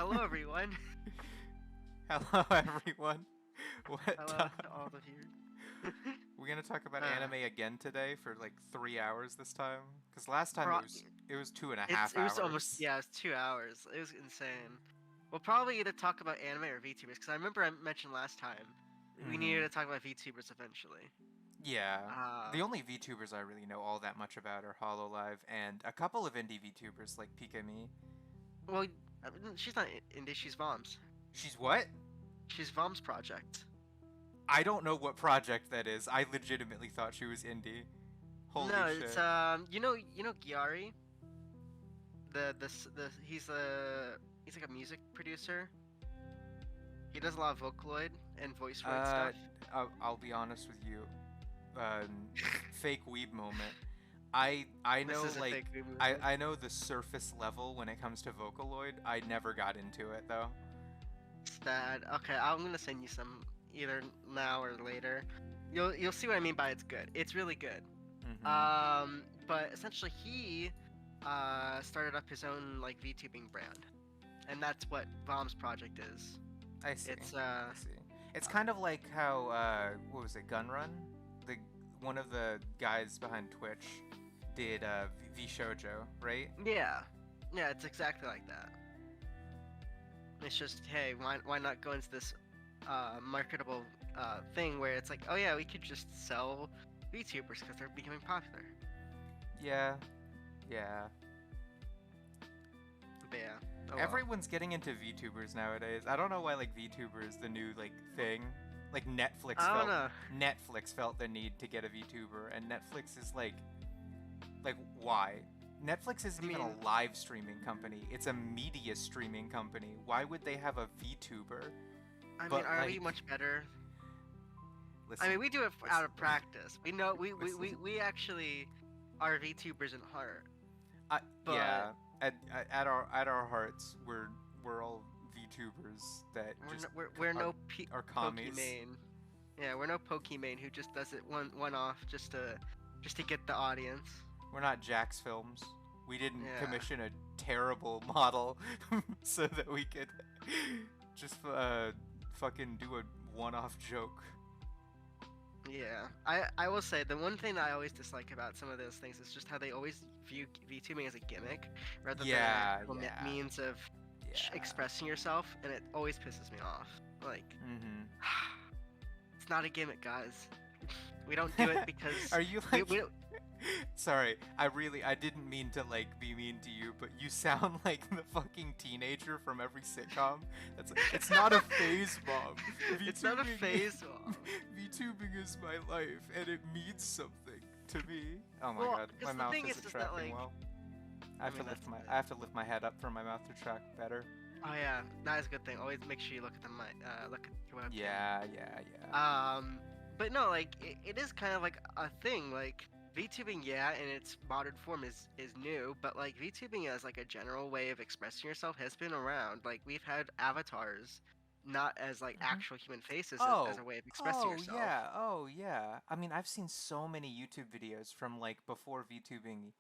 Hello, everyone. Hello, everyone. What Hello time? to all of you. We're gonna talk about uh, anime again today for like 3 hours this time. Cause last time pro- it was two and a it's half it was almost hours. yeah, it's 2 hours. It was insane. We'll probably either talk about anime or VTubers because I remember I mentioned last time we needed Mm-hmm. to talk about VTubers eventually. Yeah. The Uh, only VTubers I really know all that much about are Hololive and a couple of indie VTubers like Pika. well, she's not indie. She's Vom's. She's what? She's Vom's project. I don't know what project that is. I legitimately thought she was indie. Holy No, it's shit. you know Gyari. He's like a music producer. He does a lot of Vocaloid and voice roid Uh, stuff. I'll be honest with you. Fake weeb moment. I This know is a fake like movement. I know the surface level when it comes to Vocaloid. I never got into it though. Sad. Okay, I'm gonna send you some either now or later. You'll see what I mean by it's good. It's really good. Mm-hmm. But essentially he started up his own like VTubing brand, and that's what Vom's project is. I see. It's I see. It's kind of like how what was it, Gunrun? The one of the guys behind Twitch did V Shoujo, right? yeah, yeah, it's exactly like that. It's just hey, why not go into this marketable thing where it's like, oh yeah, we could just sell VTubers because they're becoming popular. Yeah. Yeah. But yeah, oh well. Everyone's getting into VTubers nowadays. I don't know why like VTuber is the new like thing. Like I don't know. Netflix felt the need to get a VTuber, and Netflix is like why? Netflix I isn't even a mean, live streaming company. It's a media streaming company. Why would they have a VTuber? But are we like much better? I mean, listen, we do it out listen, of practice. We know listen. we actually are VTubers in heart, but Yeah, at our hearts, we're all VTubers that just we're are no are commies. Pokimane. Yeah, we're no Pokimane who just does it one off just to get the audience. We're not Jack's Films. We didn't Yeah, commission a terrible model so that we could just fucking do a one-off joke. yeah. I will say the one thing that I always dislike about some of those things is just how they always view VTubing as a gimmick rather than an Yeah, actual yeah, means of yeah. expressing yourself, and it always pisses me off. Like. Mm-hmm. It's not a gimmick, guys. We don't do it because Are you we like? we don't. Sorry, I didn't mean to like be mean to you, but you sound like the fucking teenager from every sitcom. It's not a phase, mom. It's not a VTubing, phase, Mom. VTubing is my life, and it means something to me. Oh my Well, god, my because the mouth thing is isn't just that tracking like, well. I mean that's I have to lift my head up for my mouth to track better. oh yeah, that is a good thing. Always make sure you look at the mic, look at your webcam. Yeah, yeah, yeah. Um, but no, like it is kind of like a thing. Like VTubing, yeah, in its modern form is new, but like VTubing as like a general way of expressing yourself has been around. Like we've had avatars, not as like Mhm. actual human faces as a Oh, way of expressing oh yourself. yeah, oh yeah. I mean, I've seen so many YouTube videos from like before VTubing,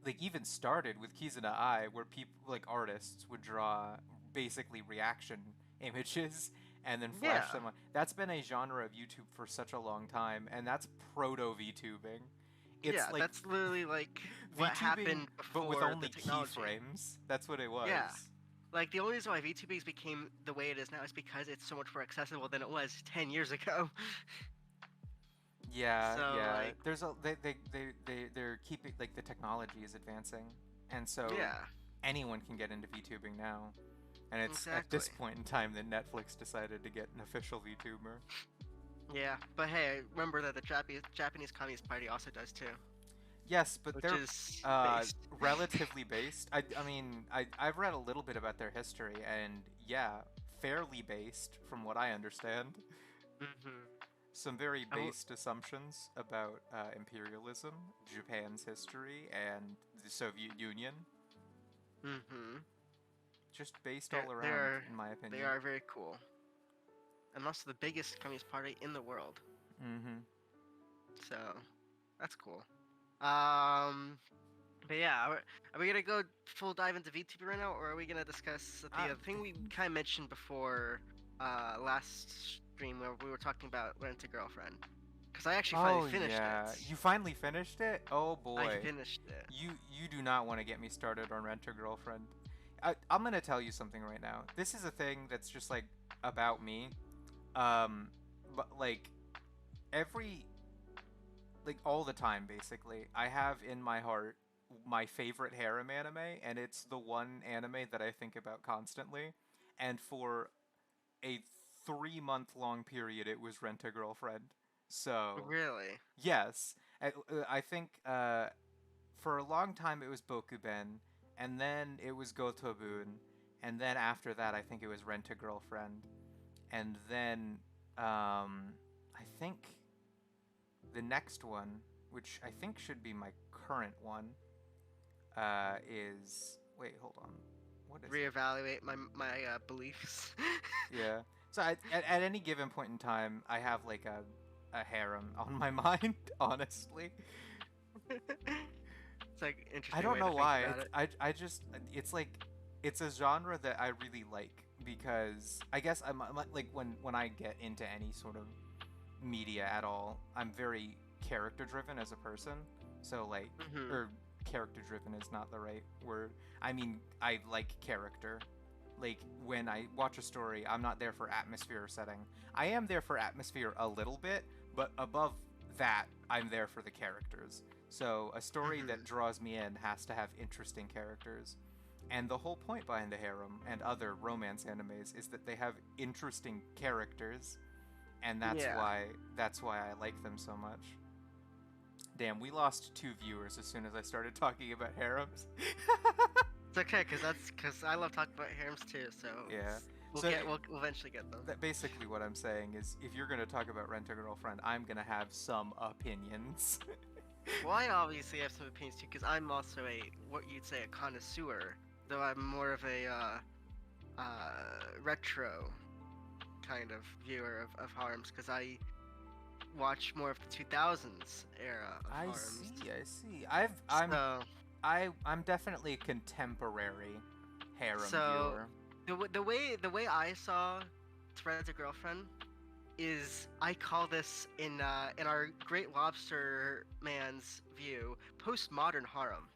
like even started with Kizuna Eye, where people like artists would draw basically reaction images and then flash them Yeah. on. That's been a genre of YouTube for such a long time, and that's proto VTubing. It's Yeah, like that's literally like what VTubing, happened but with before the only technology. keyframes. That's what it Yeah. was. Like the only reason why VTubers became the way it is now is because it's so much more accessible than it was 10 years ago. Yeah, So yeah. like There's a they're keeping like the technology is advancing, and so yeah, anyone can get into VTubing now. And it's at this exactly. point in time that Netflix decided to get an official VTuber. Yeah, but hey, remember that the Japanese Communist Party also does too, Yes, but which they're is based. relatively based. I mean, I've read a little bit about their history, and yeah, fairly based from what I understand. Mhm. Some very Oh, based assumptions about imperialism, Japan's history, and the Soviet Union. mhm. Just based They're all around, they're in my they opinion. are very cool, and also the biggest Communist Party in the world. Mm-hmm. So that's cool. Um, But yeah, are we gonna go full dive into VTuber right now, or are we gonna discuss the other thing we kind of mentioned before last stream where we were talking about Rent a Girlfriend? Because I actually finally Oh finished yeah, it. you finally finished it? Oh I boy. finished it. You do not want to get me started on Rent a Girlfriend. I'm gonna tell you something right now. This is a thing that's just like about me. Um, but like every like all the time basically, I have in my heart my favorite harem anime, and it's the one anime that I think about constantly. And for a 3 month long period, it was Rent a Girlfriend. So Really? yes, I think for a long time it was Bokuben, and then it was Gotobun, and then after that I think it was Rent a Girlfriend, and then I think the next one, which I think should be my current one, is wait, hold on, what is it? Reevaluate my beliefs. Yeah. So at any given point in time, I have like a harem on my mind, honestly. It's like I interesting don't way to know think why. about it. I just it's like it's a genre that I really like because I guess I'm like when I get into any sort of media at all, I'm very character driven as a person. So like Hmm. or character driven is not the right word. I mean, I like character. Like when I watch a story, I'm not there for atmosphere or setting. I am there for atmosphere a little bit, but above that, I'm there for the characters. So a story that Hmm. draws me in has to have interesting characters. And the whole point behind the harem and other romance animes is that they have interesting characters, and Yeah. that's why I like them so much. Damn, we lost 2 viewers as soon as I started talking about harems. It's okay, because I love talking about harems too. So Yeah. we'll So get we'll eventually get them. that basically what I'm saying is if you're going to talk about Rent a Girlfriend, I'm going to have some opinions. Well, I obviously have some opinions too, because I'm also a what you'd say a connoisseur, though I'm more of a retro kind of viewer of harems, because I watch more of the 2000s era of I harems. see. I see. So I'm definitely a contemporary harem so viewer. the way I saw Threads a Girlfriend is I call this in our Great Lobster man's view postmodern harem.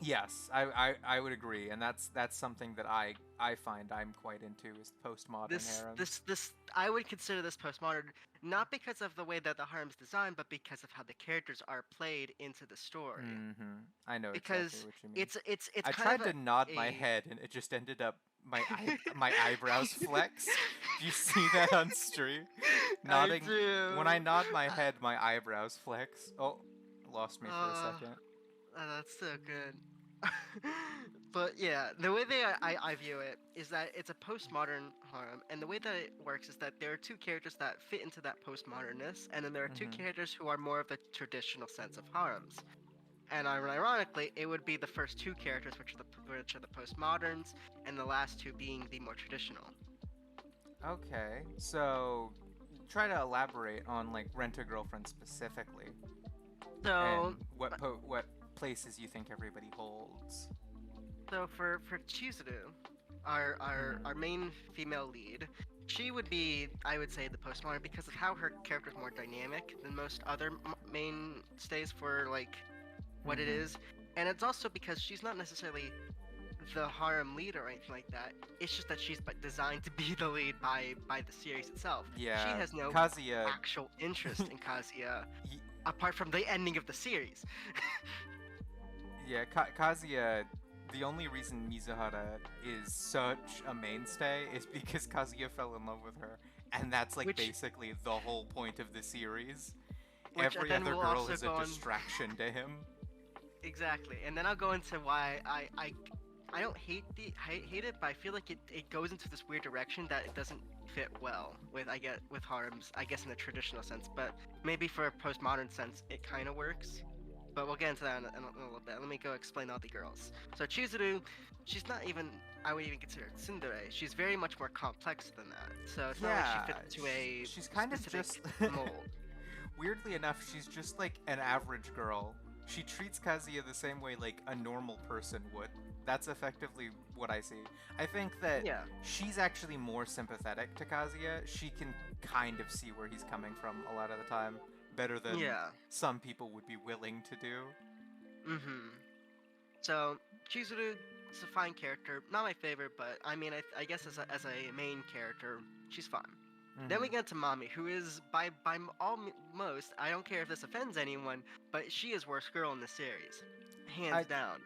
Yes, I would agree, and that's something that I find I'm quite into is postmodern harems. This I would consider this postmodern, not because of the way that the harem's designed, but because of how the characters are played into the story. Mm-hmm. I know exactly Because what you mean. it's I kind of tried to nod my a head, and it just ended up my eyebrows flexed. Do you see that on stream? I Nodding when do. I nod my head, my eyebrows flex. Oh, lost me for a Uh, second. that's so good. But yeah, the way that I view it is that it's a postmodern harem, and the way that it works is that there are two characters that fit into that postmodernness, and then there are two Mm-hmm. characters who are more of the traditional sense of harems. And ironically, it would be the first two characters, which are the postmoderns, and the last two being the more traditional. Okay, so try to elaborate on like Rent a Girlfriend specifically, and So, what places you think everybody holds. for Chizuru, our Mm-hmm. main female lead, she would be, I would say, the postmodern because of how her character is more dynamic than most other mainstays for like what it Mm-hmm. is, and it's also because she's not necessarily the harem lead or anything like that. It's just that she's designed to be the lead by the series itself. She Yeah, has no Kazuya. actual interest in Kazuya y- apart from the ending of the series. yeah, Kazuya. The only reason Mizuhara is such a mainstay is because Kazuya fell in love with her, and that's like which basically the whole point of the series. which Every then other we'll girl also is a go on distraction to him. exactly, and then I'll go into why I don't hate it, but I feel like it goes into this weird direction that it doesn't fit well with with harems, I guess in a traditional sense, but maybe for a postmodern sense it kind of works. But we'll get into that in a little bit. Let me go explain all the girls. So Chizuru, she's not even I would even consider tsundere. She's very much more complex than that. So it's not like she Yeah, fits into a she's kind of specific just mold. weirdly enough, she's just like an average girl, she treats Kazuya the same way like a normal person would. That's effectively what I see. I think that Yeah. she's actually more sympathetic to Kazuya. She can kind of see where he's coming from a lot of the time, better than Yeah. some people would be willing to do. Mm-hmm. So Chizuru is a fine character. Not my favorite, but I mean, I guess as a main character, she's fine. Then we Mm-hmm. get to Mami, who is most, I don't care if this offends anyone, but she is worst girl in the series, hands I down.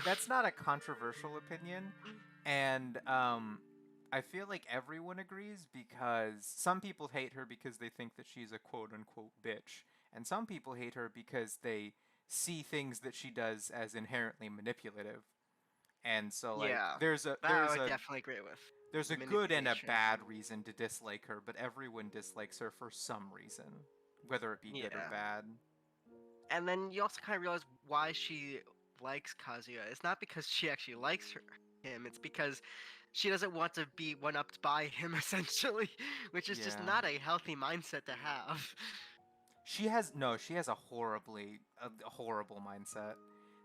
That's not a controversial opinion, and I feel like everyone agrees because some people hate her because they think that she's a quote unquote bitch, and some people hate her because they see things that she does as inherently manipulative. And so like Yeah, there's a that I there's would a definitely agree with. there's The a good and a manipulation. bad reason to dislike her, but everyone dislikes her for some reason, whether it be good or Yeah. bad. And then you also kind of realize why she likes Kazuya. It's not because she actually likes him, it's because she doesn't want to be one upped by him, essentially, which is just Yeah. not a healthy mindset to have. She has a horrible mindset.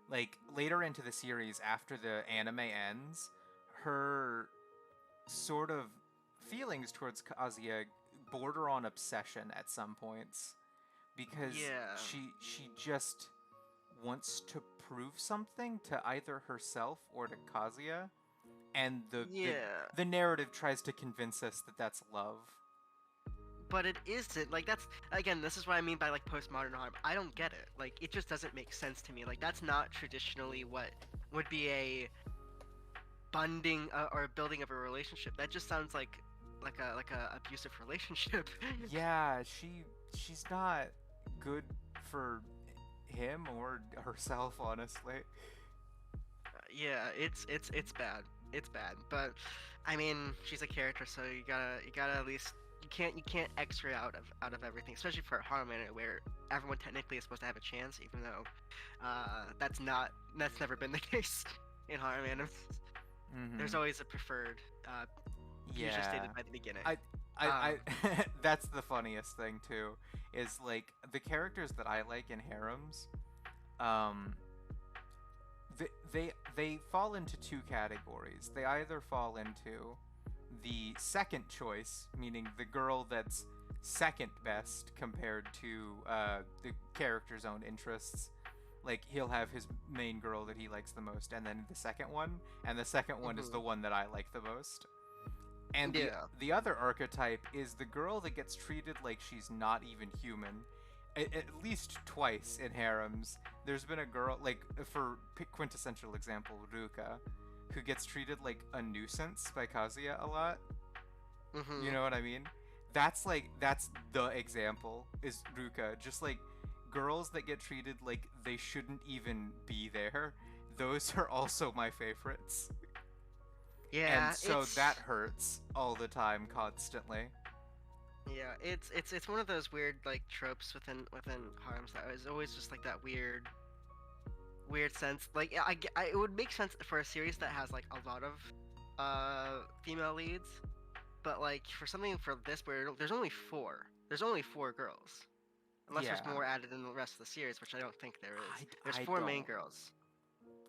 Like later into the series after the anime ends, her sort of feelings towards Kazuya border on obsession at some points because Yeah. she just wants to prove something to either herself or to Kazuya, and Yeah. the narrative tries to convince us that that's love. But it isn't. Like, that's, again, this is what I mean by, like, postmodern harm. I don't get it. Like, it just doesn't make sense to me. Like, that's not traditionally what would be a bonding or building of a relationship. That just sounds like a abusive relationship. Yeah, she's not good for him or herself, honestly. Yeah, it's bad. It's bad. But I mean, she's a character, so you gotta at least you can't X-ray out of everything, especially for a harem anime where everyone technically is supposed to have a chance, even though that's never been the case in harem animes. There's Mm-hmm. always a preferred, usually Yeah. stated by the beginning. I, Um, that's the funniest thing too, is like the characters that I like in harems, um, they fall into two categories. They either fall into the second choice, meaning the girl that's second best compared to the character's own interests. Like he'll have his main girl that he likes the most, and then the second one, and the second one is the mhm. one that I like the most. And Yeah. the other archetype is the girl that gets treated like she's not even human. At least twice in harems, there's been a girl like for quintessential example, Ruka, who gets treated like a nuisance by Kazuya a lot. You Mhm. know what I mean? That's the example is Ruka. Just like girls that get treated like they shouldn't even be there. Those are also my favorites. And Yeah, so that it's hurts all the time, constantly. yeah, it's one of those weird like tropes within harems that is always just like that weird sense. Like it would make sense for a series that has like a lot of female leads, but like for something for this where there's only four girls, unless there's Yeah, more added in the rest of the series, which I don't think there is. There's I four main don't. girls.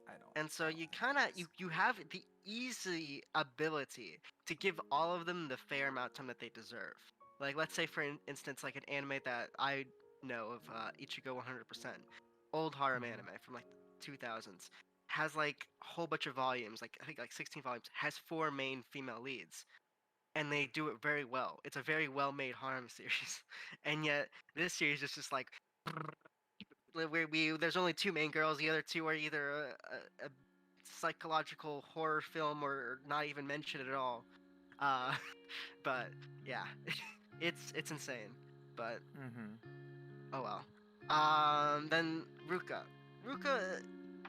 I don't And so know you if kind there of is. you have the easy ability to give all of them the fair amount of time that they deserve. Like let's say for instance like an anime that I know of, Ichigo 100%, old harem Mhm. anime from like the 2000s, has like a whole bunch of volumes, like I think like 16 volumes, has four main female leads, and they do it very well. It's a very well made harem series, and yet this series is just like where we there's only two main girls. The other two are either a psychological horror film or not even mentioned at all. Uh, but yeah, it's insane. But Mhm. oh well. Then Ruka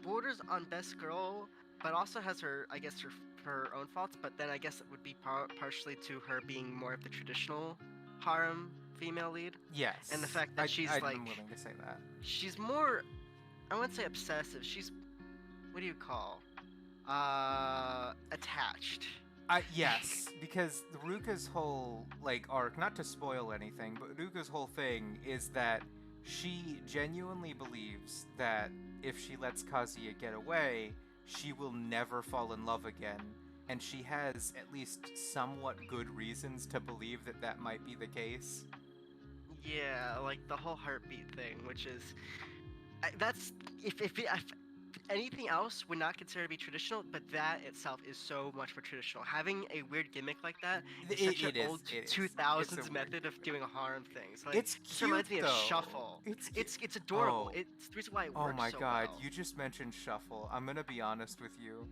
borders on best girl, but also has her, I guess, her own faults. But then I guess it would be partially to her being more of the traditional harem female lead, and the Yes, fact that she's I'm like willing to say that. she's more, I wouldn't say obsessive. She's, what do you call? Attached. Yes, because Ruka's whole like arc, not to spoil anything, but Ruka's whole thing is that she genuinely believes that if she lets Kazuya get away, she will never fall in love again. And she has at least somewhat good reasons to believe that that might be the case. Yeah, like the whole heartbeat thing, which is that's if anything else would not consider to be traditional, but that itself is so much more traditional. Having a weird gimmick like that is such an It is. old It is. It's a 2000s weird method of gimmick. doing harm things. Like It's this cute reminds me of though. Shuffle. It's cute. It's adorable. Oh, It's the reason why it oh works my so God! well. You just mentioned Shuffle. I'm gonna be honest with you.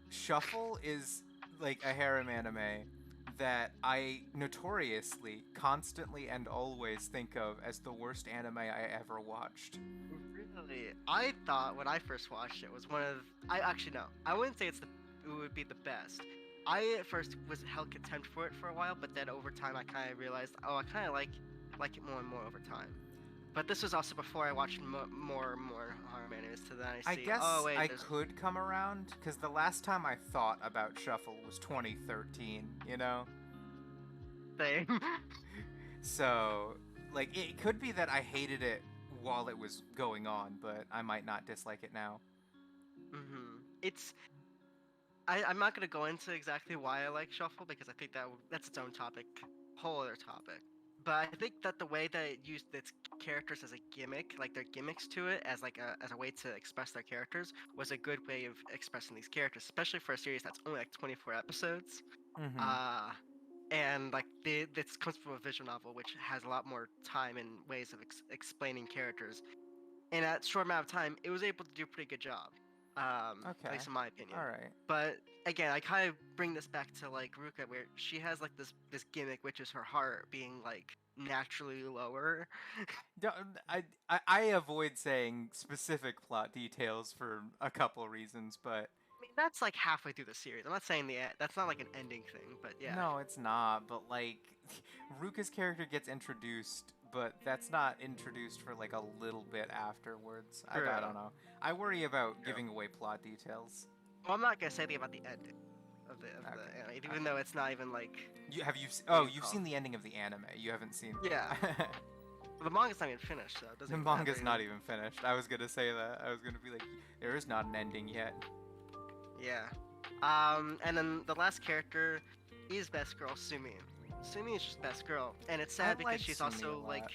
Shuffle is like a harem anime that I notoriously, constantly, and always think of as the worst anime I ever watched. Really, I thought when I first watched it was one of. I actually no, I wouldn't say it would be the best. I at first was held contempt for it for a while, but then over time I kind of realized, oh, I kind of like it more and more over time. But this was also before I watched more and more harem animes. So then I I see, oh guess wait, I there's could come around because the last time I thought about Shuffle was 2013, you know? thing. So, like, it could be that I hated it while it was going on, but I might not dislike it now. It's I'm not gonna go into exactly why I like Shuffle because I think that's its own topic, whole other topic. But I think that the way that it used its characters as a gimmick, like their gimmicks to it as like a way to express their characters, was a good way of expressing these characters, especially for a series that's only like 24 episodes. Mm-hmm. Uh and like this comes from a visual novel, which has a lot more time and ways of explaining characters. And at short amount of time, it was able to do a pretty good job, at Okay. least in my opinion. All right. But again, I kind of bring this back to like Ruka, where she has like this gimmick, which is her heart being like naturally lower. Don't- I avoid saying specific plot details for a couple reasons, but I mean, that's like halfway through the series. I'm not saying that's not like an ending thing, but yeah. no, it's not. But like, Ruka's character gets introduced, but that's not introduced for like a little bit afterwards. True. I don't know. I worry about True. giving away plot details. Well, I'm not gonna say anything about the ending of the Okay. anime, even Okay. though it's not even like what Oh, do you you've call seen the ending of the anime. You haven't seen. Yeah. The manga's not even finished, so it doesn't The even matter. manga's not even finished. I was gonna say that. I was gonna be like, there is not an ending yet. Yeah. And then the last character is best girl Sumi. Sumi is just best girl, and it's sad I because like she's Sumi also a lot. like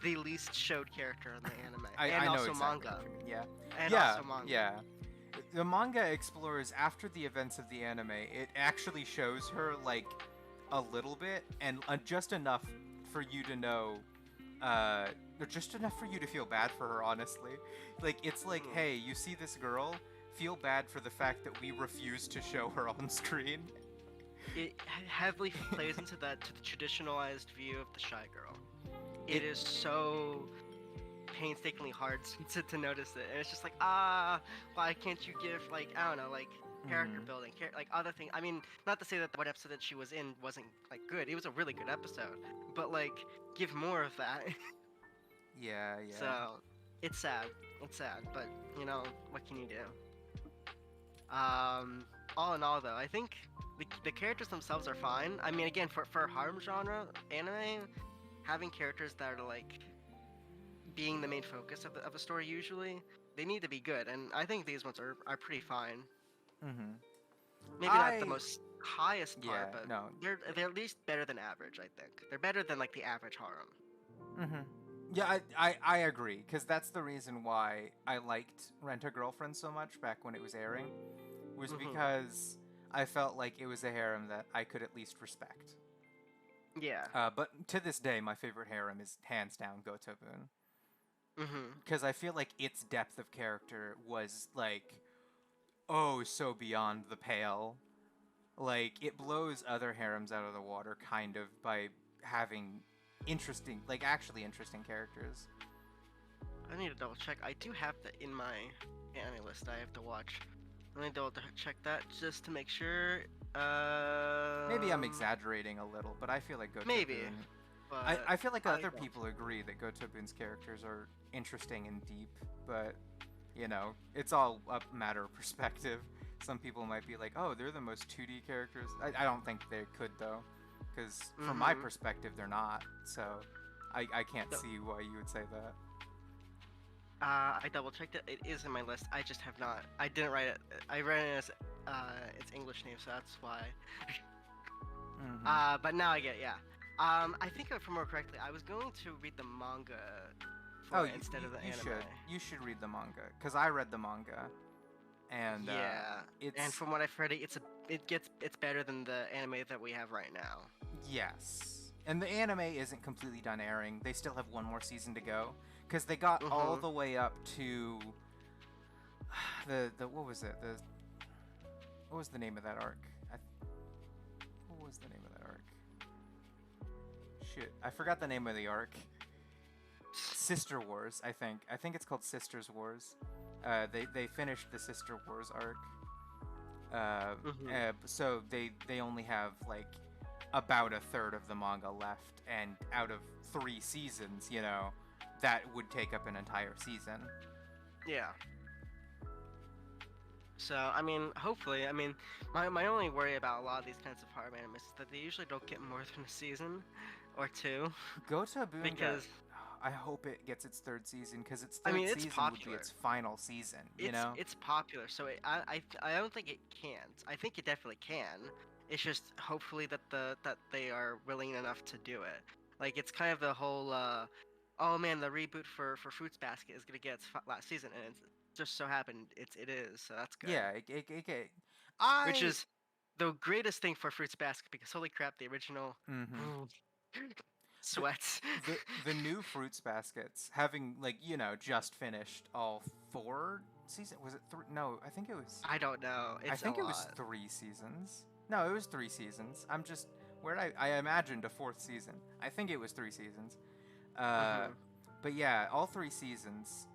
the least showed character in the anime, I and know also exactly manga, what you mean. Yeah. and Yeah. also manga. Yeah. The manga explores after the events of the anime. It actually shows her like a little bit and just enough for you to know, or just enough for you to feel bad for her. Honestly, like it's like, Mhm. hey, you see this girl, feel bad for the fact that we refuse to show her on screen. It heavily plays into the traditionalized view of the shy girl. It is so painstakingly hard to notice it, and it's just like, why can't you give like I don't know, like character Mhm. building, like other things. I mean, not to say that the one episode that she was in wasn't like good. It was a really good episode, but like give more of that. Yeah, yeah. So it's sad. It's sad, but you know what can you do? All in all, though, I think the characters themselves are fine. I mean, again, for harem genre anime, having characters that are like being the main focus of a story usually they need to be good, and I think these ones are pretty fine. Mhm. Maybe not the most highest part, Yeah, but no. they're at least better than average. I think they're better than like the average harem. Mhm. Yeah, I agree because that's the reason why I liked Rent a Girlfriend so much back when it was airing, was Mhm. because I felt like it was a harem that I could at least respect. Yeah. But to this day, my favorite harem is hands down Gotobun. Mhm. Because I feel like its depth of character was like, oh, so beyond the pale. Like, it blows other harems out of the water, kind of, by having interesting, like, actually interesting characters. I need to double check. I do have that in my anime list. I have to watch. Let me double check that just to make sure. Maybe I'm exaggerating a little, but I feel like Gotobun. Maybe, but I feel like I other don't. people agree that Gotobun's characters are interesting and deep, but you know, it's all a matter of perspective. Some people might be like, "Oh, they're the most 2D characters." I don't think they could though, because from my Mhm. perspective, they're not. So I can't So, see why you would say that. I double checked it. It is in my list. I just have not. I didn't write it. I read it as its English name, so that's why. Mm-hmm. But now I get it, yeah. I think if I remember correctly, I was going to read the manga Oh, for it instead of the you anime. should. You should read the manga, because I read the manga, and Yeah, and it's from what I've heard, it's better than the anime that we have right now. yes. And the anime isn't completely done airing. They still have one more season to go, because they got all Mhm. the way up to the what was it? What was the name of that arc? What was the name of that arc? Shit, I forgot the name of the arc. Sister Wars, I think. I think it's called Sisters Wars. They finished the Sister Wars arc. Mhm. So they only have like about a third of the manga left, and out of 3 seasons, that would take up an entire season. Yeah. So I mean, hopefully, I mean, my only worry about a lot of these kinds of harem animes is that they usually don't get more than a season or two, Go to Boon got. because I hope it gets its third season, because its I third mean it's season would be popular. its final season. You know? It's popular, so I don't think it can't. I think it definitely can. It's just hopefully that they are willing enough to do it. Like it's kind of the whole oh man, the reboot for Fruits Basket is gonna get its last season, and it's just so happened it is, so that's good. Yeah. Which I. is the greatest thing for Fruits Basket because holy crap, the original Mm-hmm. the sweats. the new Fruits Baskets, having like just finished all 4 seasons. Was it three? No, I think it was. I don't know. I It's a think it was lot. 3 seasons. No, it was 3 seasons. I'm just where I imagined a fourth season. I think it was 3 seasons. Uh, Mhm. but yeah, all 3 seasons.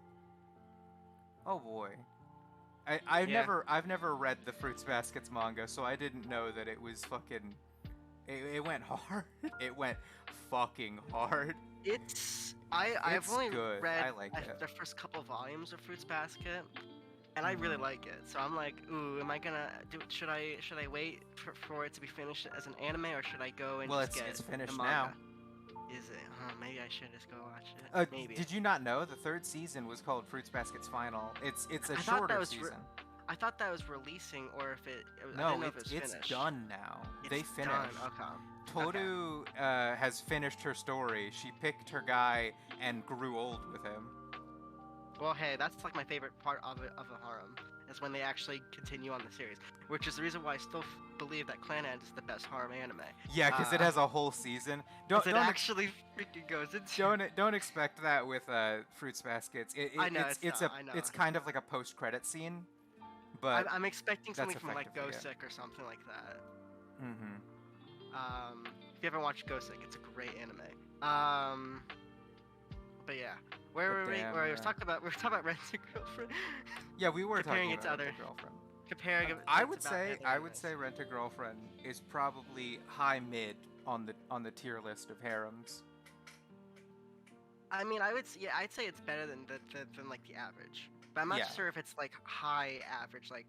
Oh boy. I've Yeah. never read the Fruits Baskets manga, so I didn't know that it was fucking. It went hard. It went fucking hard. I've It's only good. read I like it. the first couple volumes of Fruits Basket, and I really Mm-hmm. like it. So I'm like, ooh, am I gonna do? Should I wait for it to be finished as an anime, or should I go and Well, just it's get it's the finished now. manga? Is it? Maybe I should just go watch it. Uh, Maybe. did you not know the third season was called Fruits Basket's Final? It's a I thought that shorter was season. I thought that was releasing, or if I didn't No, know if it was it's finished. done now. They It's done. finished. Okay. Okay. Toru has finished her story. She picked her guy and grew old with him. Well, hey, that's like my favorite part of a harem is when they actually continue on the series, which is the reason why I still believe that Clan End is the best harem anime. Yeah, because it has a whole season. Because it actually freaking goes into. Don't expect that with Fruits Baskets. I know it's not. I know. It's kind of like a post credit scene, but I'm expecting that's something from like effectively it. Gosick or something like that. Mm-hmm. If you ever watched Gosick, it's a great anime. But yeah, where But were we? damn, Where yeah. we were talking about Rent a Girlfriend. Yeah, we were Comparing talking it to about other, Rent a Girlfriend. comparing it I to would about say other animes. Rent a Girlfriend is probably high mid on the tier list of harems. I mean, yeah, I'd say it's better than like the average, but I'm not Yeah. sure if it's like high average, like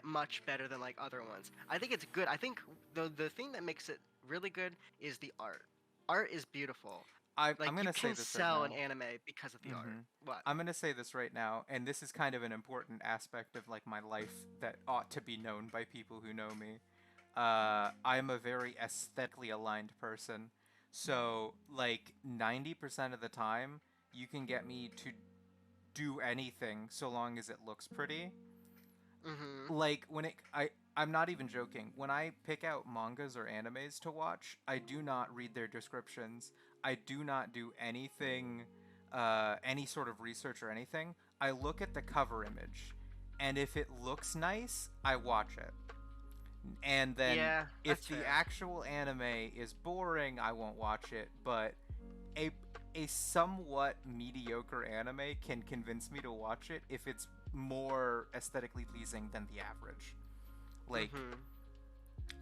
much better than like other ones. I think it's good. I think the thing that makes it really good is the art. Art is beautiful. I'm Like you gonna say can this right sell an now. anime because of the art. Mm-hmm. What? I'm gonna say this right now, and this is kind of an important aspect of like my life that ought to be known by people who know me. I'm a very aesthetically aligned person, so like 90% of the time, you can get me to do anything so long as it looks pretty. Mm-hmm. Like I'm not even joking. When I pick out mangas or animes to watch, I do not read their descriptions. I do not do anything, any sort of research or anything. I look at the cover image, and if it looks nice, I watch it. And then Yeah, if that's the fair. actual anime is boring, I won't watch it. But a a somewhat mediocre anime can convince me to watch it if it's more aesthetically pleasing than the average. Like Mm-hmm.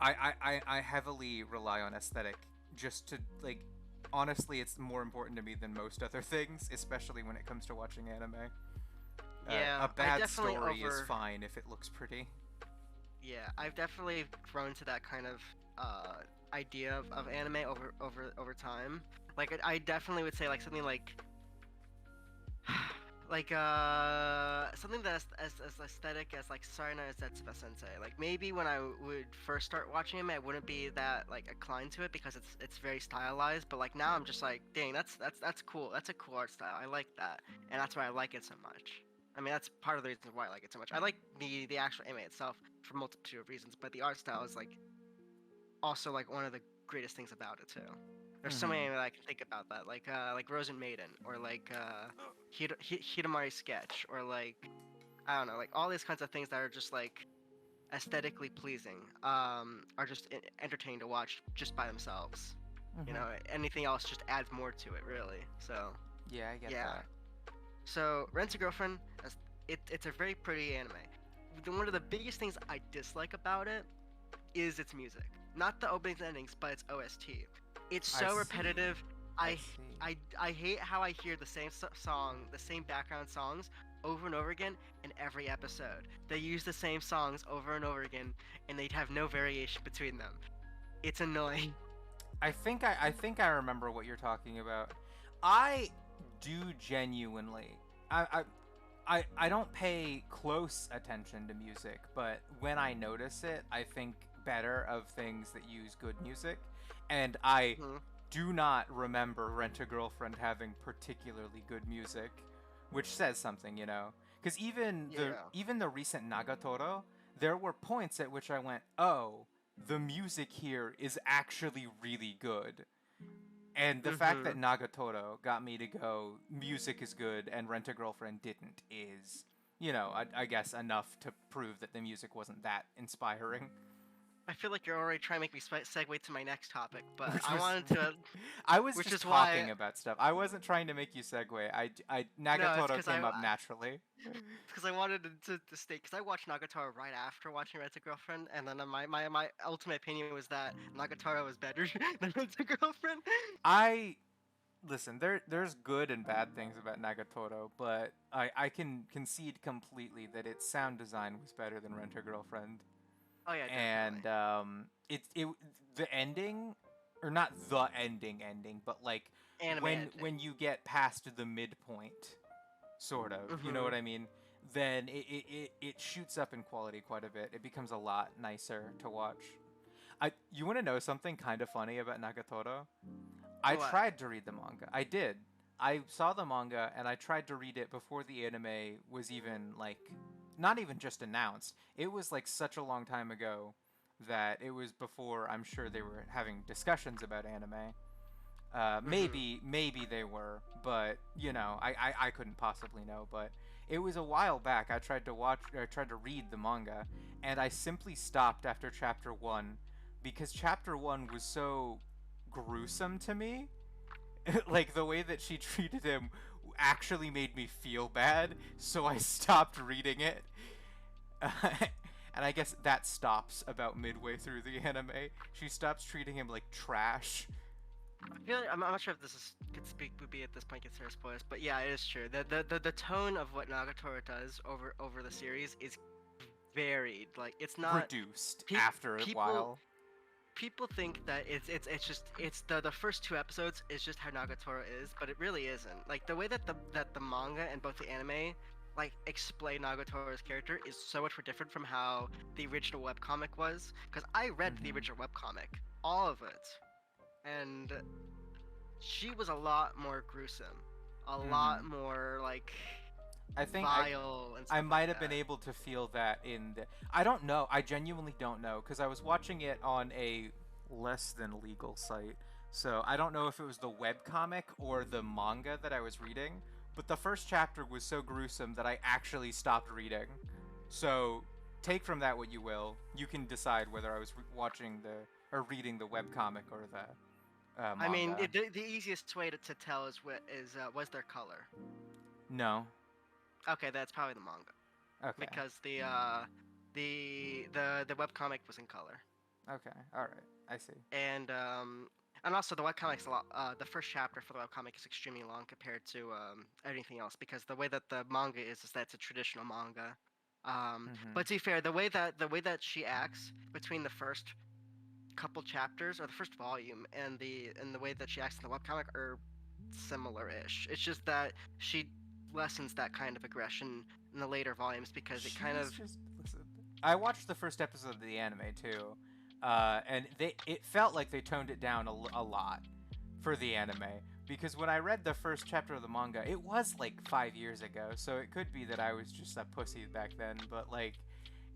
I heavily rely on aesthetic just to like honestly it's more important to me than most other things, especially when it comes to watching anime. Yeah, A I bad definitely story is fine if it looks pretty. Yeah, I've definitely grown to that kind of idea of anime over time. Like I definitely would say like something like something that's as aesthetic as like Sarna Zetsuba Sensei. Like maybe when I would first start watching him, I wouldn't be that like inclined to it because it's very stylized. But like now I'm just like, dang, that's cool. That's a cool art style. I like that, and that's why I like it so much. I mean, that's part of the reason why I like it so much. I like the actual anime itself for multitude of reasons, but the art style is like also like one of the greatest things about it too. There's so many Mm-hmm. that I can think about that, like Rosen Maiden or like Hidamari Sketch or like I don't know, like all these kinds of things that are just like aesthetically pleasing, are just entertaining to watch just by themselves. You Mm-hmm. know, anything else just adds more to it, really. So Yeah, I get yeah. that. So Rent a Girlfriend, it's a very pretty anime. One of the biggest things I dislike about it is its music. Not the openings and endings, but its OST. It's I so see. repetitive. I I see. I hate how I hear the same song, the same background songs over and over again in every episode. They use the same songs over and over again, and they have no variation between them. It's annoying. I think I remember what you're talking about. I do genuinely. I don't pay close attention to music, but when I notice it, I think better of things that use good music, and I Mhm. do not remember Rent a Girlfriend having particularly good music, which says something, you know. Because Yeah. even the recent Nagatoro, there were points at which I went, "Oh, the music here is actually really good." And the fact that Mhm. Nagatoro got me to go, music is good, and Rent a Girlfriend didn't, is, you know, I guess enough to prove that the music wasn't that inspiring. I feel like you're already trying to make me segue to my next topic, but Which I was, wanted to, I was which just is why talking about stuff. I wasn't trying to make you segue. no, it's Nagatoro because came up naturally. because I wanted to state because I watched Nagatoro right after watching Rent a Girlfriend, and then my ultimate opinion was that Nagatoro was better than Rent a Girlfriend. I listen. There's good and bad things about Nagatoro, but I can concede completely that its sound design was better than Rent a Girlfriend. Oh yeah, definitely. And it the ending, or not the ending, but like Anime ending. when you get past the midpoint, sort of, you know Mm-hmm. what I mean, then it shoots up in quality quite a bit. It becomes a lot nicer to watch. You want to know something kind of funny about Nagatoro? I What? tried to read the manga. I did. I saw the manga and I tried to read it before the anime was even like not even just announced. It was like such a long time ago that it was before I'm sure they were having discussions about anime. Mm-hmm. Maybe they were, but you know, I couldn't possibly know. But it was a while back. I tried to read the manga, and I simply stopped after chapter one because chapter one was so gruesome to me. Like the way that she treated him actually made me feel bad, so I stopped reading it. And I guess that stops about midway through the anime. She stops treating him like trash. I feel like, I'm not sure if this is would be at this point considered spoilers, but yeah, it is true. The tone of what Nagatoro does over the series is varied. Like it's not Reduced pe- after a people while. people think that it's just it's the first two episodes is just how Nagatoro is, but it really isn't. Like the way that the manga and both the anime like explain Nagatoro's character is so much more different from how the original webcomic was. Because I read the Mm-hmm. original webcomic, all of it, and she was a lot more gruesome, a lot Mm-hmm. more like I think vile and I stuff like might have been that. able to feel that in the. I don't know. I genuinely don't know because I was watching it on a less than legal site. So I don't know if it was the webcomic or the manga that I was reading. But the first chapter was so gruesome that I actually stopped reading. So take from that what you will. You can decide whether I was watching the or reading the webcomic or the I mean, manga. the easiest way to tell is what is was their color. No. Okay, that's probably the manga. Okay. Because the webcomic was in color, Okay. All right. I see. and and also the webcomic's a lot. The first chapter for the webcomic is extremely long compared to anything else because the way that the manga is that it's a traditional manga. Mm-hmm. But to be fair, the way that she acts between the first couple chapters or the first volume and the way that she acts in the webcomic are similar-ish. It's just that she lessens that kind of aggression in the later volumes because it kind She's of just listen. I watched the first episode of the anime too, and it felt like they toned it down a lot for the anime because when I read the first chapter of the manga, it was like 5 years ago, so it could be that I was just a pussy back then, but like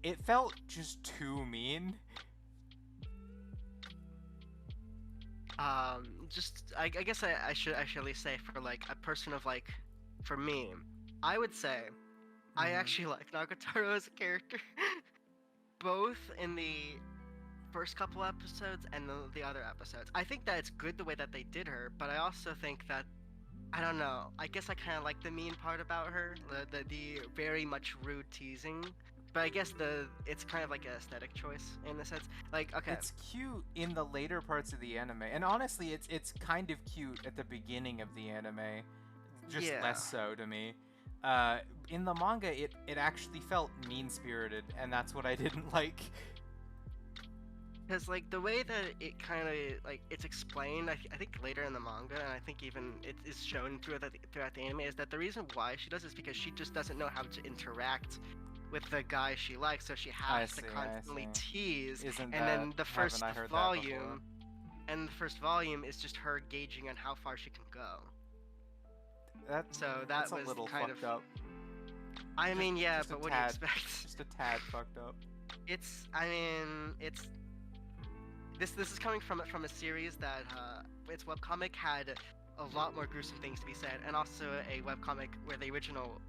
it felt just too mean. just I guess I should at least say for like a person of like for me, I would say I Mhm. actually like Nagatoro as a character, both in the first couple episodes and the other episodes. I think that it's good the way that they did her, but I also think that I don't know. I guess I kind of like the mean part about her, the very much rude teasing. But I guess it's kind of like an aesthetic choice in a sense. Like, okay, It's cute in the later parts of the anime, and honestly, it's kind of cute at the beginning of the anime, just yeah, less so to me. Uh, in the manga, it actually felt mean spirited, and that's what I didn't like. because like the way that it kind of like it's explained, I think later in the manga, and I think even it is shown throughout the anime, is that the reason why she does is because she just doesn't know how to interact with the guy she likes, so she I has to see, I constantly see. tease. Isn't And that then the haven't first I heard that before? volume, and the first volume is just her gauging on how far she can go. That So that's that a was little kind of, fucked up. I Just mean, yeah, just a but what do you tad, expect? just a tad fucked up. I mean, this is coming from a series that its webcomic had a lot more gruesome things to be said, and also a webcomic where the original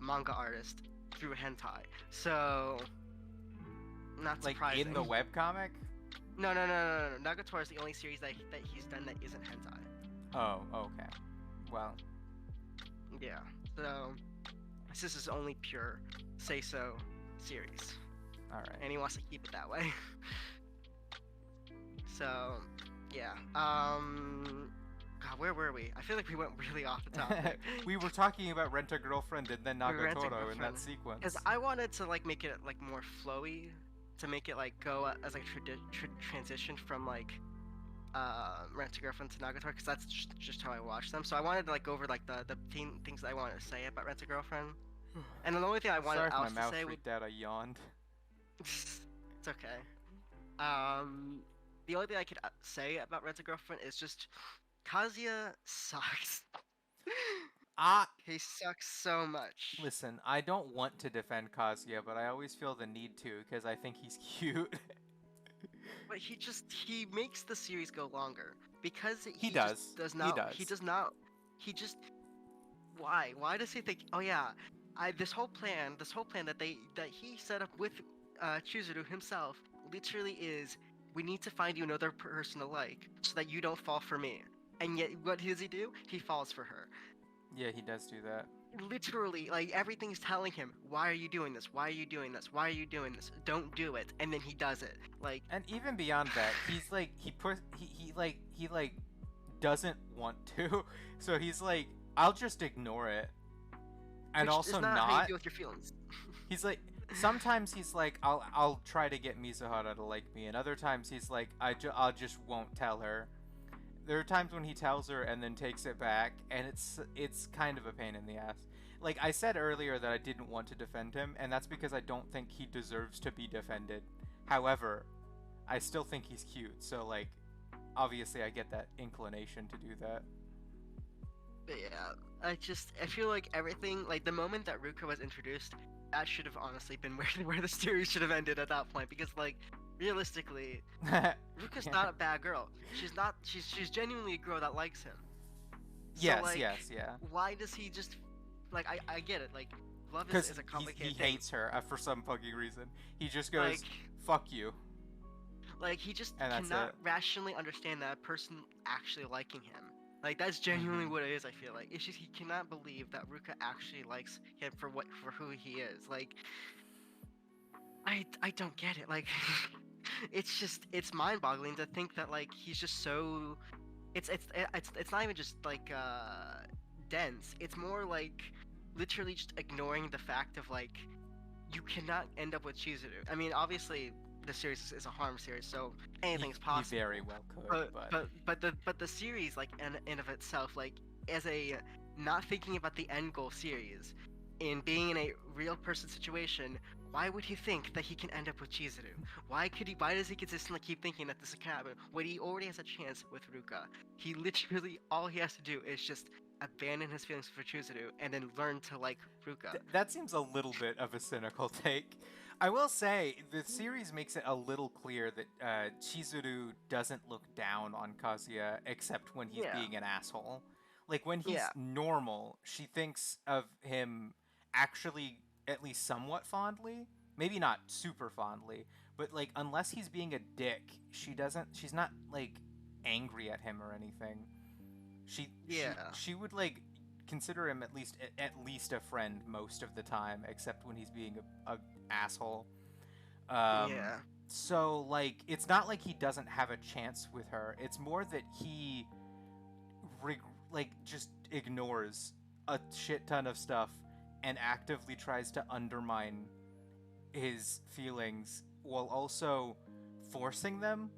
manga artist drew hentai. So not Like surprising. in the webcomic? No. Nagatoro is the only series that he's done that isn't hentai. Oh, okay. Well, Yeah. So this is his only pure say so series, all right. and he wants to keep it that way. So yeah. God, where were we? I feel like we went really off the topic. We were talking about Rent a Girlfriend and then We were Rent a Nagatoro in that Girlfriend. sequence. Because I wanted to like make it like more flowy, to make it like go as like transition from like Rent a Girlfriend to Nagatoro, because that's just how I watch them. So I wanted to like go over like the things that I wanted to say about Rent a Girlfriend, and then the only thing I wanted Sorry if my else to mouth say would freaked out. I yawned. it's okay. Um, the only thing I could say about Rent a Girlfriend is just Kazuya sucks. Ah, He sucks so much. listen, I don't want to defend Kazuya, but I always feel the need to because I think he's cute. But he makes the series go longer because He just does. does He not does. he just why does he think, oh yeah, I this whole plan that he set up with Chizuru himself literally is, we need to find you another person to like so that you don't fall for me. And yet what does he do? He falls for her. Yeah, he does do that. Literally, like everything's telling him, why are you doing this? Why are you doing this? Why are you doing this? Don't do it. And then he does it. Like, And even beyond that, he's like he doesn't want to. So he's like, I'll just ignore it. And which also is not how you not. deal with your feelings. He's like sometimes he's like I'll try to get Mizuhara to like me, and other times he's like I'll just won't tell her. There are times when he tells her and then takes it back, and it's kind of a pain in the ass. Like I said earlier that I didn't want to defend him, and that's because I don't think he deserves to be defended. However, I still think he's cute, so like obviously I get that inclination to do that. But yeah, I feel like everything, like the moment that Ruka was introduced, that should have honestly been where the series should have ended at that point, because like realistically, Ruka's Yeah. not a bad girl. She's not. She's genuinely a girl that likes him. So Yes, like, yes, yeah. why does he just like I get it. Like love Because is a he complicated thing. hates her for some fucking reason. He just goes, Like "Fuck you," he just and that's cannot it. rationally understand that a person actually liking him. Like that's genuinely Mhm. what it is. I feel like it's just he cannot believe that Ruka actually likes him for who he is. Like I don't get it. Like it's mind-boggling to think that like he's just so it's not even just like dense. It's more like literally just ignoring the fact of like you cannot end up with Chizuru. I mean, obviously the series is a harem series, so He anything's he possible. very well could, but But the series, like in of itself, like as a not thinking about the end goal series, in being in a real person situation, why would he think that he can end up with Chizuru? Why could he? Why does he consistently keep thinking that this can happen when he already has a chance with Ruka? He literally all he has to do is just abandon his feelings for Chizuru and then learn to like Ruka. That seems a little bit of a cynical take. I will say the series makes it a little clear that Chizuru doesn't look down on Kazuya except when he's Yeah, being an asshole. Like when he's yeah, normal, she thinks of him actually at least somewhat fondly. Maybe not super fondly, but like unless he's being a dick, she's not like angry at him or anything. yeah, She would like consider him at least a friend most of the time, except when he's being a asshole. Um, yeah, so like it's not like he doesn't have a chance with her. It's more that he like just ignores a shit ton of stuff and actively tries to undermine his feelings while also forcing them.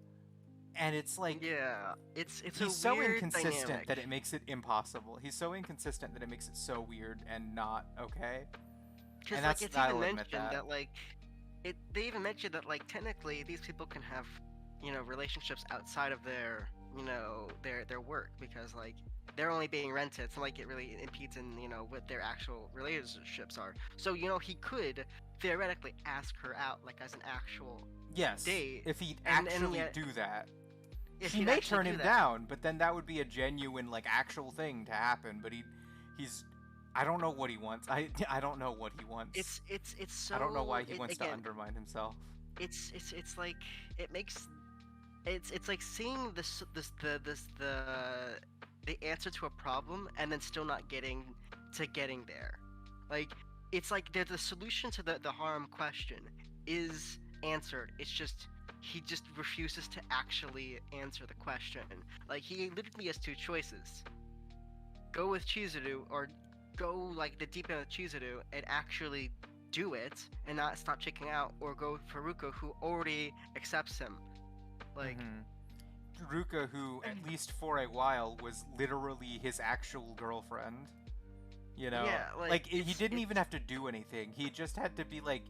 And it's like yeah. It's a he's so weird inconsistent dynamic. that it makes it impossible. He's so inconsistent that it makes it so weird and not okay. And Because like that's it's I even will admit mentioned that. that like they even mentioned that like technically these people can have relationships outside of their their work because like they're only being rented, so like it really impedes in what their actual relationships are. So he could theoretically ask her out like as an actual Yes, date, if he'd and actually yet do that, if she he'd may actually turn do him that, down, but then that would be a genuine like actual thing to happen. But he's I don't know what he wants. I don't know what he wants. it's I don't know so why he wants to again undermine himself. it's like it makes it's like seeing the answer to a problem and then still not getting there. Like it's like the solution to the harm question is answered. It's just he just refuses to actually answer the question. Like he literally has two choices: go with Chizuru or go like the deep end of Chizuru and actually do it and not stop checking out, or go with Faruko who already accepts him. Like Mm-hmm. Ruka, who at least for a while was literally his actual girlfriend. You know, yeah, like like he didn't even have to do anything. He just had to be like,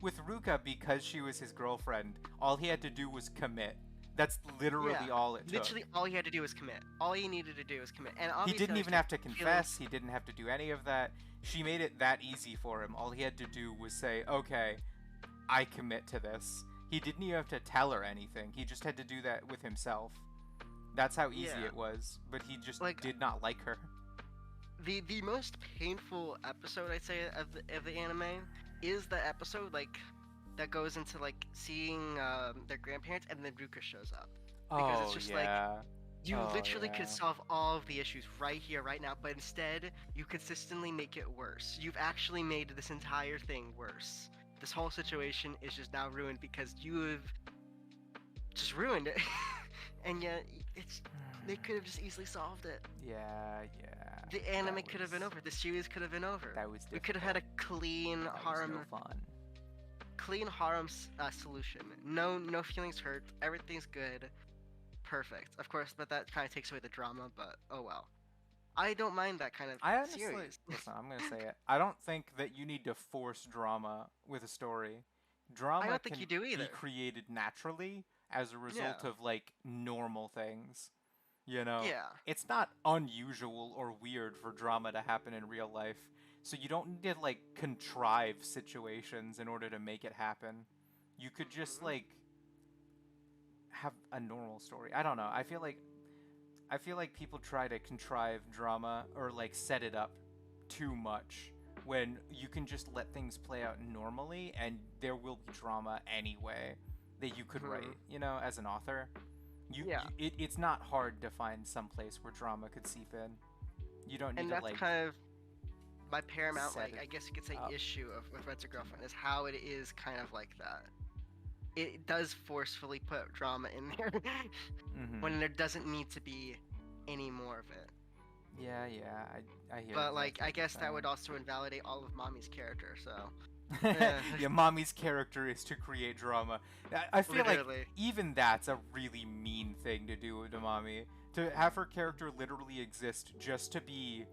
with Ruka because she was his girlfriend. All he had to do was commit. That's yeah, literally all it took. literally all he had to do was commit. All he needed to do was commit. And He obviously, I didn't even understand have to confess. feelings. He didn't have to do any of that. She made it that easy for him. All he had to do was say, "Okay, I commit to this." He didn't even have to tell her anything. He just had to do that with himself. That's how easy Yeah, it was. But he just like did not like her. the most painful episode I'd say of the anime is the episode like that goes into like seeing their grandparents and then Ruka shows up, because it's Oh just like yeah. you Oh literally could yeah. solve all of the issues right here, right now, but instead you consistently make it worse. You've actually made this entire thing worse. This whole situation is just now ruined because you've just ruined it. And yet, it's they could have just easily solved it. Yeah, yeah. The anime could have been over. The series could have been over. That was We could have had a difficult. clean That was no harem, fun. solution. No feelings hurt. Everything's good. Perfect. Of course, but that kind of takes away the drama. But oh well. I don't mind that kind of I honestly, series. listen, I'm gonna say it. I don't think that you need to force drama with a story. I Drama don't think can you do be either. created naturally as a Yeah. result of like normal things. You know, Yeah. it's not unusual or weird for drama to happen in real life. So you don't need to like contrive situations in order to make it happen. You could just Mhm. like have a normal story. I don't know. I feel like people try to contrive drama or like set it up too much when you can just let things play out normally and there will be drama anyway that you could Mhm. write, you know, as an author. Yeah. It's not hard to find some place where drama could seep in. You don't need And to that's like kind of my paramount, set like it I guess you could say, up. issue of with Rent a Girlfriend is how it is kind of like that. It does forcefully put drama in there Mhm. when there doesn't need to be any more of it. Yeah, yeah. I hear But like exactly I what you're guess that would saying. also invalidate all of Mommy's character. So Yeah, Yeah, mommy's character is to create drama. I feel like literally. even that's a really mean thing to do to mommy. To have her character literally exist just to be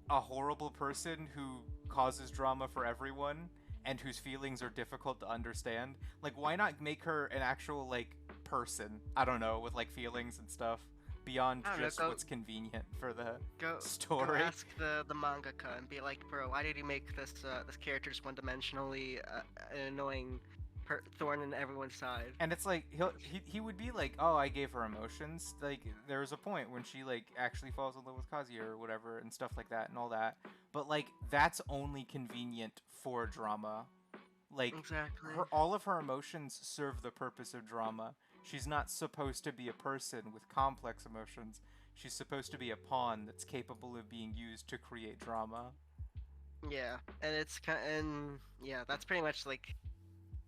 a horrible person who causes drama for everyone and whose feelings are difficult to understand. Like, why not make her an actual, like, person? I don't know, with, like, feelings and stuff beyond I don't know. just what's convenient for the Go story. ask the mangaka and be like, bro, why did you make this character just one-dimensionally an annoying thorn in everyone's side? And it's like he would be like, "Oh, I gave her emotions." Like there was a point when she like actually falls in love with Kazuya or whatever and stuff like that and all that. But like that's only convenient for drama. Like Exactly. her all of her emotions serve the purpose of drama. She's not supposed to be a person with complex emotions. She's supposed to be a pawn that's capable of being used to create drama. Yeah, and it's kind and yeah, that's pretty much like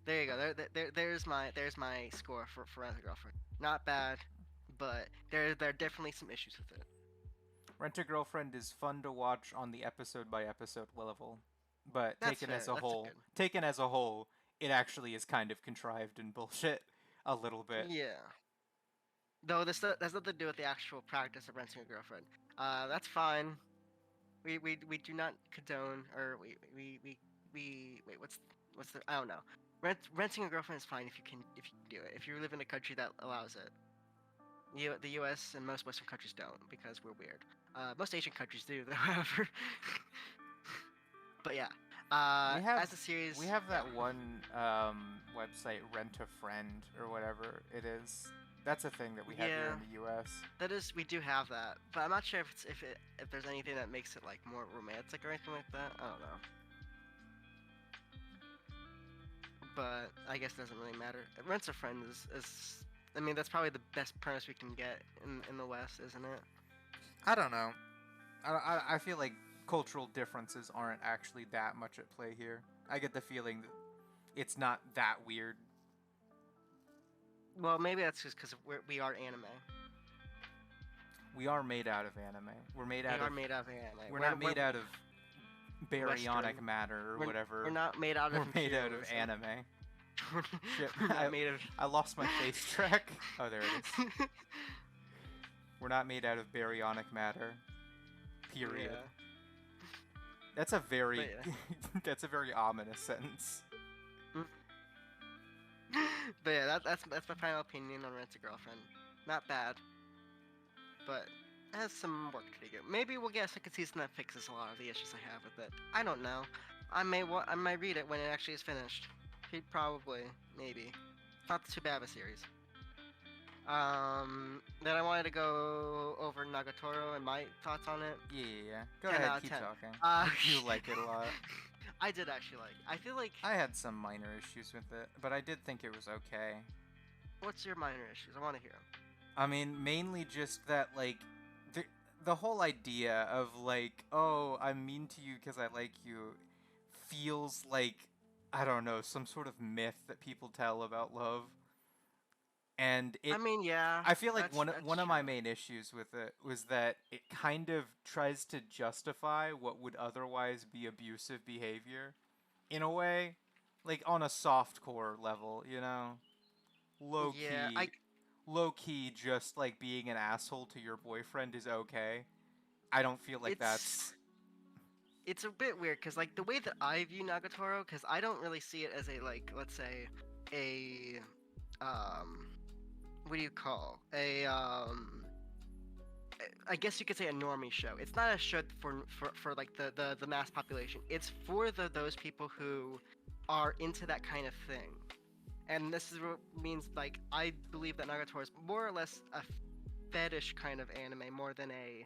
there you go. There's my score for Rent a Girlfriend. Not bad, but there are definitely some issues with it. Rent a Girlfriend is fun to watch on the episode by episode level, but That's fair. That's a good. taken as a whole, it actually is kind of contrived and bullshit a little bit. Yeah. Though this has nothing to do with the actual practice of renting a girlfriend. That's fine. We do not condone or we wait. What's the I don't know. Renting a girlfriend is fine if you can do it. If you live in a country that allows it. The U.S. and most Western countries don't because we're weird. Most Asian countries do, however. But yeah, We have as a series, we have yeah, that one website, Rent a Friend or whatever it is. That's a thing that we have here yeah, in the U.S. that is we do have that, but I'm not sure if there's anything that makes it like more romantic or anything like that. I don't know, but I guess it doesn't really matter. Rent's a friend is I mean that's probably the best premise we can get in the West, isn't it? I don't know. I feel like cultural differences aren't actually that much at play here. I get the feeling that it's not that weird. Well, maybe that's just because we are anime. We are made out of anime. We're made We out are of. made out of anime. We're not made out of baryonic Western. matter or whatever. We're not made out of We're made out of imperialism. anime. Shit, We're not made of. I lost my face track. Oh, there it is. We're not made out of baryonic matter. Period. Yeah. That's a very But yeah. that's a very ominous sentence. But yeah, that's my final opinion on Rent a Girlfriend. Not bad, but it has some work to do. Maybe we'll get a second season that fixes a lot of the issues I have with it. I don't know. I might read it when it actually is finished. Probably, maybe. It's not too bad of a series. Then I wanted to go over Nagatoro and my thoughts on it. Yeah. Go 10 ahead, out of keep 10. talking. You like it a lot. I did actually like. I feel like. I had some minor issues with it, but I did think it was okay. What's your minor issues? I want to hear 'em. I mean, mainly just that, like, the whole idea of, like, oh, I'm mean to you because I like you feels like, I don't know, some sort of myth that people tell about love. And I mean, yeah. I feel like that's one of my true. main issues with it was that it kind of tries to justify what would otherwise be abusive behavior in a way, like on a soft core level, you know? Low Yeah, key, low key just like being an asshole to your boyfriend is okay. I don't feel like it's that's it's a bit weird because like the way that I view Nagatoro, because I don't really see it as a like let's say a um what do you call I guess you could say a normie show. It's not a show for like the mass population. It's for those people who are into that kind of thing. And this is what means like I believe that Nagatoro is more or less a fetish kind of anime more than a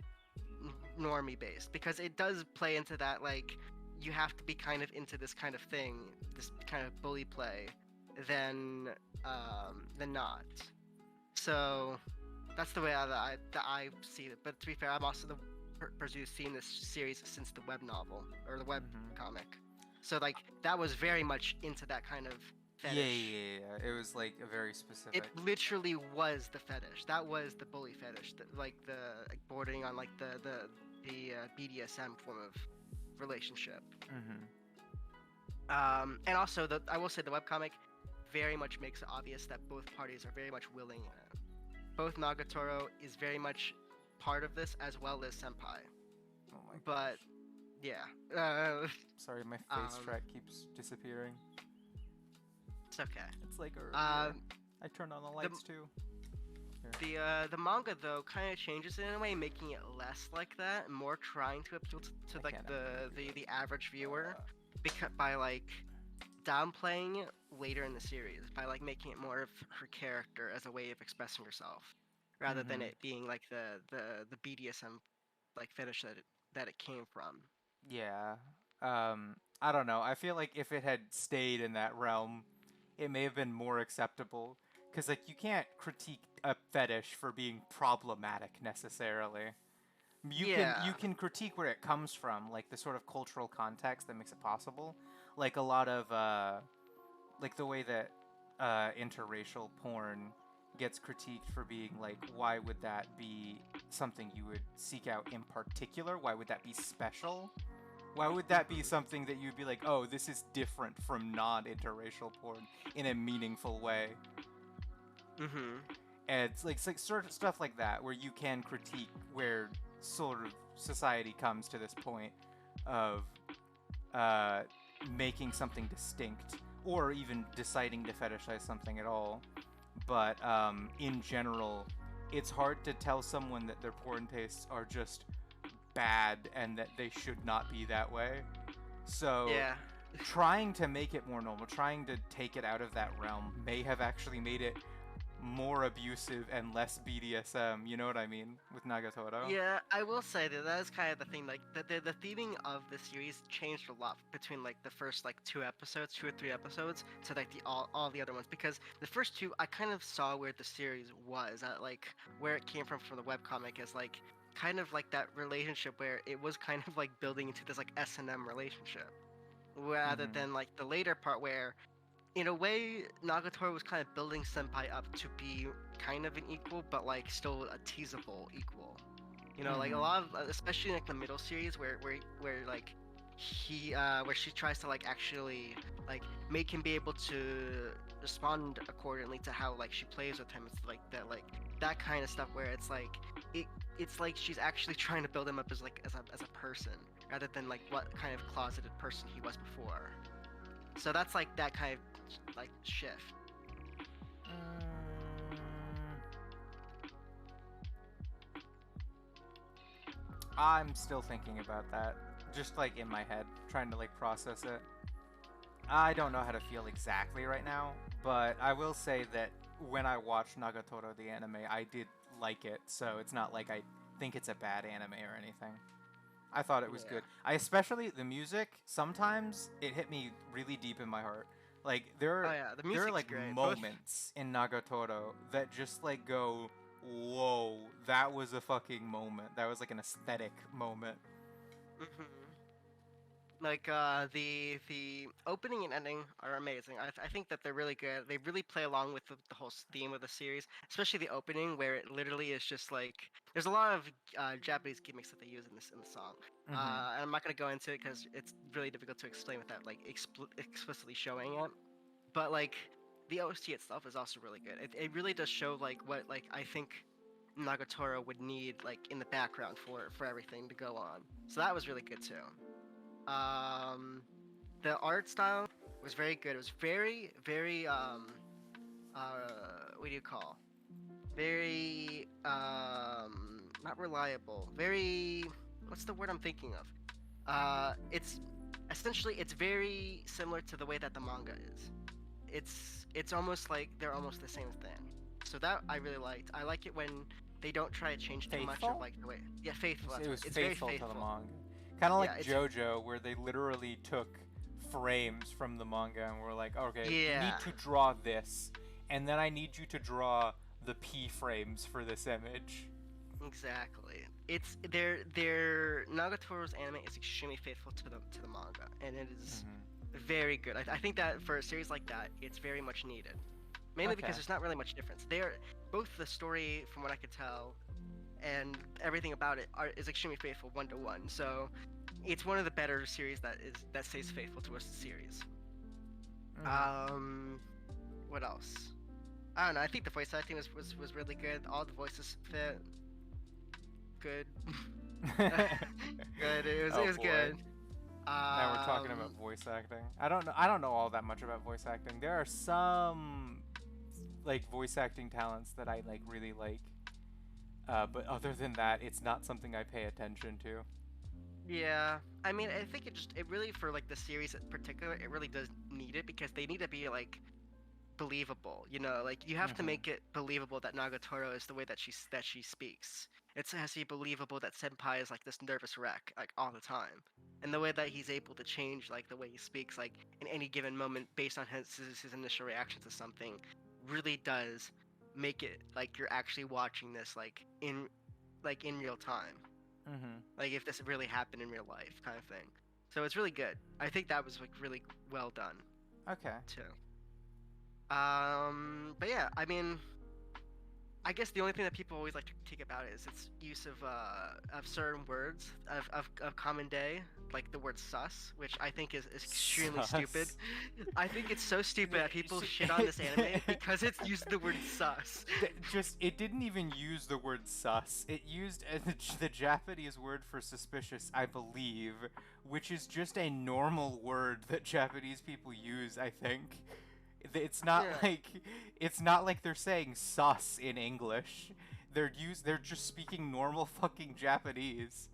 normie based because it does play into that like you have to be kind of into this kind of thing, this kind of bully play, than not. So that's the way that I see it. But to be fair, I'm also the person who's seen this series since the web novel or the web Mhm. comic. So like that was very much into that kind of fetish. yeah. It was like a very specific. It literally was the fetish. That was the bully fetish. Like the like, bordering on like the BDSM form of relationship. Mhm. And also, I will say the webcomic very much makes it obvious that both parties are very much willing in it. Both Nagatoro is very much part of this as well as Senpai. Oh my But gosh. yeah, uh, Sorry, my face um, track keeps disappearing. it's okay. It's like earlier. Um, I turned on the the lights too. Here. the manga though kind of changes it in a way, making it less like that, and more trying to appeal to I like can't the average viewer, uh, because by like downplaying it later in the series, by like making it more of her character as a way of expressing herself, rather than mm-hmm. it being like the BDSM like fetish that it came from. Yeah. I don't know. I feel like if it had stayed in that realm, it may have been more acceptable. Because, like, you can't critique a fetish for being problematic necessarily. You Yeah. can critique where it comes from, like the sort of cultural context that makes it possible. Like a lot of like the way that interracial porn gets critiqued for being like, why would that be something you would seek out in particular? Why would that be special? Why would that be Mhm. something that you'd be like, oh, this is different from non-interracial porn in a meaningful way? Mhm. And it's like sort of stuff like that where you can critique where sort of society comes to this point of uh, making something distinct or even deciding to fetishize something at all. But in general, it's hard to tell someone that their porn tastes are just bad and that they should not be that way. So Yeah. trying to make it more normal, trying to take it out of that realm may have actually made it more abusive and less BDSM. You know what I mean with Nagatoro? Yeah, I will say that that is kind of the thing. Like the theming of the series changed a lot between like the first like 2 episodes, 2 or 3 episodes, to like the all the other ones. Because the first two, I kind of saw where the series was at, like where it came from the webcomic, as like kind of like that relationship where it was kind of like building into this like S&M relationship, rather Mm-hmm. than like the later part where in a way, Nagatoro was kind of building Senpai up to be kind of an equal, but like still a teasable equal. You know, like a Mm-hmm. lot of, especially like the middle series, where like where she tries to like actually like make him be able to respond accordingly to how like she plays with him. It's like that kind of stuff where it it's like she's actually trying to build him up as like as a person rather than like what kind of closeted person he was before. So that's like that kind of like shift. Mm, I'm still thinking about that, just like in my head, trying to like process it. I don't know how to feel exactly right now, but I will say that when I watched Nagatoro the anime, I did like it, so it's not like I think it's a bad anime or anything. I thought it was Yeah. good. I especially the music, sometimes it hit me really deep in my heart. Like Oh yeah, the there are music's like great. Both. moments in Nagatoro that just like go, "Whoa, that was a fucking moment. That was like an aesthetic moment." Hmm. Like the opening and ending are amazing. I think that they're really good. They really play along with the whole theme of the series, especially the opening where it literally is just like there's a lot of Japanese gimmicks that they use in this in the song. Mhm. And I'm not gonna go into it because it's really difficult to explain without like explicitly showing it. But like the OST itself is also really good. It really does show like what like I think Nagatoro would need like in the background for everything to go on. So that was really good too. Um, the art style was very good. It was very what do you call? Very not reliable. Very what's the word I'm thinking of? It's essentially it's very similar to the way that the manga is. It's almost like they're almost the same thing. So that I really liked. I like it when they don't try to change too much of Faithful? like the way. Yeah, faithful. It That's right. was It's very faithful to the faithful. manga. Kind of Yeah, like it's JoJo, where they literally took frames from the manga and were like, okay, you need yeah. to draw this, and then I need you to draw the P frames for this image. Exactly. It's their Nagatoro's anime is extremely faithful to the manga, and it is Hmm. very good. I think that for a series like that, it's very much needed. Mainly Okay. because there's not really much difference. They're both the story, from what I could tell, and everything about it is extremely faithful 1 to 1. So it's one of the better series that stays faithful to a series. Mhm. Um, what else? I don't know. I think the voice acting was really good. All the voices fit good. Good. It Oh was boy. good. Now we're talking about Um, voice acting. I don't know all that much about voice acting. There are some like voice acting talents that I like really like. But other than that, it's not something I pay attention to. yeah. I mean, I think it really for like the series in particular, it really does need it because they need to be like believable. You know, like you have to Mhm. make it believable that Nagatoro is the way that she speaks. It has to be believable that Senpai is like this nervous wreck like all the time, and the way that he's able to change like the way he speaks like in any given moment based on his initial reaction to something, really does make it like you're actually watching this like in real time, Mhm. like if this really happened in real life kind of thing. So it's really good. I think that was like really well done Okay. too. But yeah, I mean, I guess the only thing that people always like to critique about it is its use of certain words of common day, like the word sus, which I think is extremely stupid. Sus. I think it's so stupid that people shit on It, this anime because it's used the word sus. just it didn't even use the word sus. It used the Japanese word for suspicious, I believe, which is just a normal word that Japanese people use, I think. It's not Yeah, like it's not like they're saying sus in English. They're just speaking normal fucking Japanese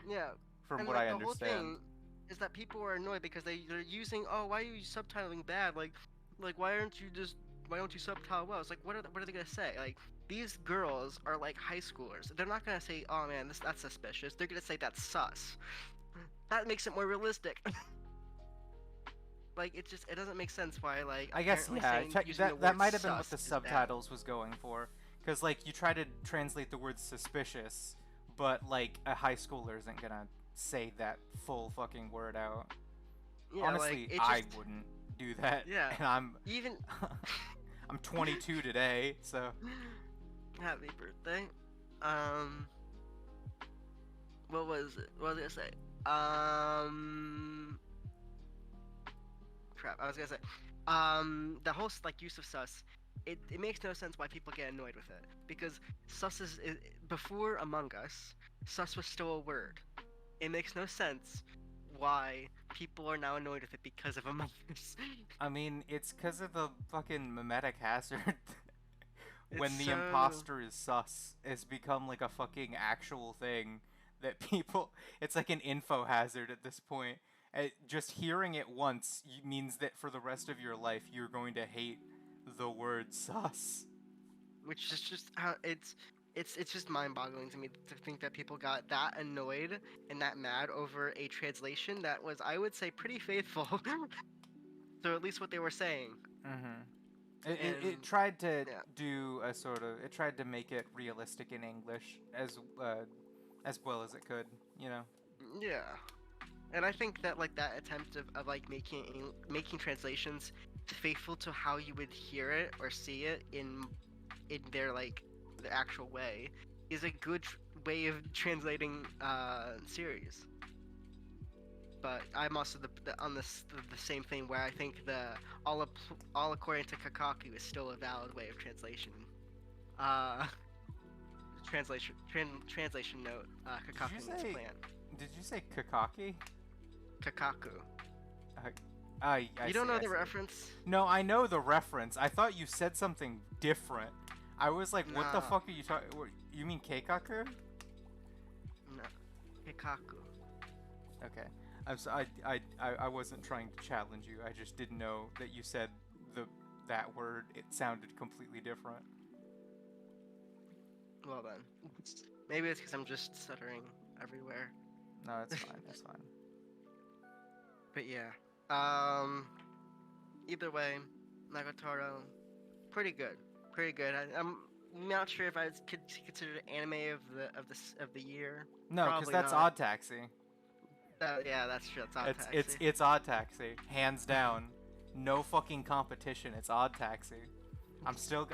yeah, from and what like I the whole understand. thing is that people are annoyed because they're using, oh, why are you subtitling bad, like why don't you subtitle well? It's like what are they gonna say? Like these girls are like high schoolers. They're not gonna say, oh man, that's suspicious. They're gonna say that's sus. That makes it more realistic. Like it doesn't make sense why like I guess apparently yeah, saying using the that word might have been what sus the is bad. subtitles was going for, because like you try to translate the word suspicious, but like a high schooler isn't gonna say that full fucking word out. Yeah, like Honestly, it I just wouldn't do that, yeah. and Even I'm 22 today, so happy birthday. Um, what was it? What was I gonna say? Um, crap. I was gonna say, the whole like use of sus. It makes no sense why people get annoyed with it because sus is before Among Us. Sus was still a word. It makes no sense why people are now annoyed with it because of Among Us. I mean it's because of the fucking mimetic hazard. It's When the so imposter is sus, has become like a fucking actual thing that people. It's like an info hazard at this point. Just hearing it once means that for the rest of your life you're going to hate the word sus. which is just how it's just mind-boggling to me to think that people got that annoyed and that mad over a translation that was, I would say, pretty faithful to at least what they were saying. It And tried to yeah, do a sort of. It tried to make it realistic in English as well as it could, you know? yeah, and I think that like that attempt of like making translations faithful to how you would hear it or see it in their like the actual way is a good way of translating series. But I'm also on the same thing where I think the all according to Kakaku is still a valid way of translation. Uh, translation note. Did you Kakaku means say? plant. Did you say kakaki? Kakaku. Uh, I You don't see, know I the see. reference? No, I know the reference. I thought you said something different. I was like, what the No, fuck are you talking? You mean keikaku? no. Kakaku. Okay. I wasn't trying to challenge you. I just didn't know that you said the that word. It sounded completely different. Well then, maybe it's because I'm just stuttering everywhere. No, it's fine. It's fine. But yeah. Um. Either way, Nagatoro, pretty good. Pretty good. I'm not sure if I could consider it anime of the year. No, because Probably that's not. Odd Taxi. Yeah, that's true. It's Odd It's Taxi. it's Odd Taxi, hands down. No fucking competition. It's Odd Taxi. I'm still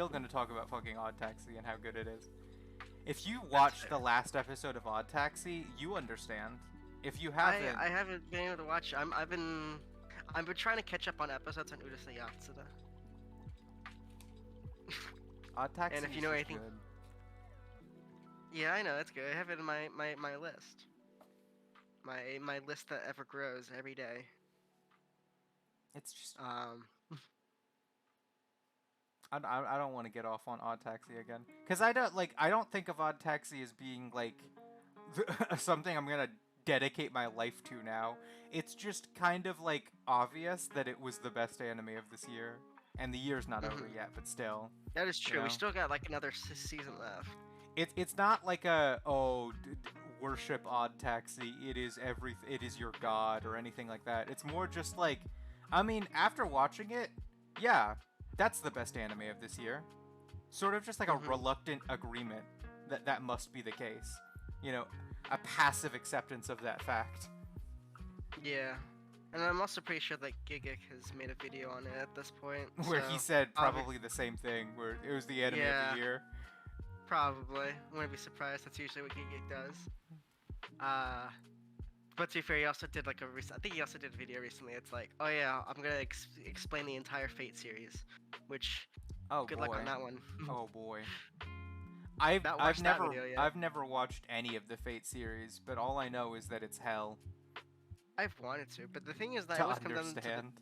gonna talk about fucking Odd Taxi and how good it is. If you That's watched the fair. last episode of Odd Taxi, you understand. If you haven't, I haven't been able to watch. I've been trying to catch up on episodes on Urusei Yatsura. Odd Taxi And if is you know just anything, good. yeah, I know that's good. I have it in my list. My list that ever grows every day. It's just Um, I don't want to get off on Odd Taxi again because I don't think of Odd Taxi as being like something I'm gonna dedicate my life to now. It's just kind of like obvious that it was the best anime of this year, and the year's not over mhm. yet, but still, That is you true. We know, still got like another season left. it's not like a worship Odd Taxi. It is your god or anything like that. It's more just like, I mean, after watching it, yeah, that's the best anime of this year. Sort of just like a Hmm. reluctant agreement that that must be the case. You know, a passive acceptance of that fact. Yeah, and I'm also pretty sure that Gigik has made a video on it at this point. Where So, he said obvi- probably the same thing, where it was the anime of yeah, the year. probably. Wouldn't be surprised. That's usually what Gigik does. Uh, but to be fair, he also did like I think he also did a video recently. It's like, oh yeah, I'm gonna explain the entire Fate series, which Oh good luck boy. on that one. Oh boy. I've Not I've watched that never video yet. I've never watched any of the Fate series, but all I know is that it's hell I've wanted to, but the thing is that I to always come down to the understand.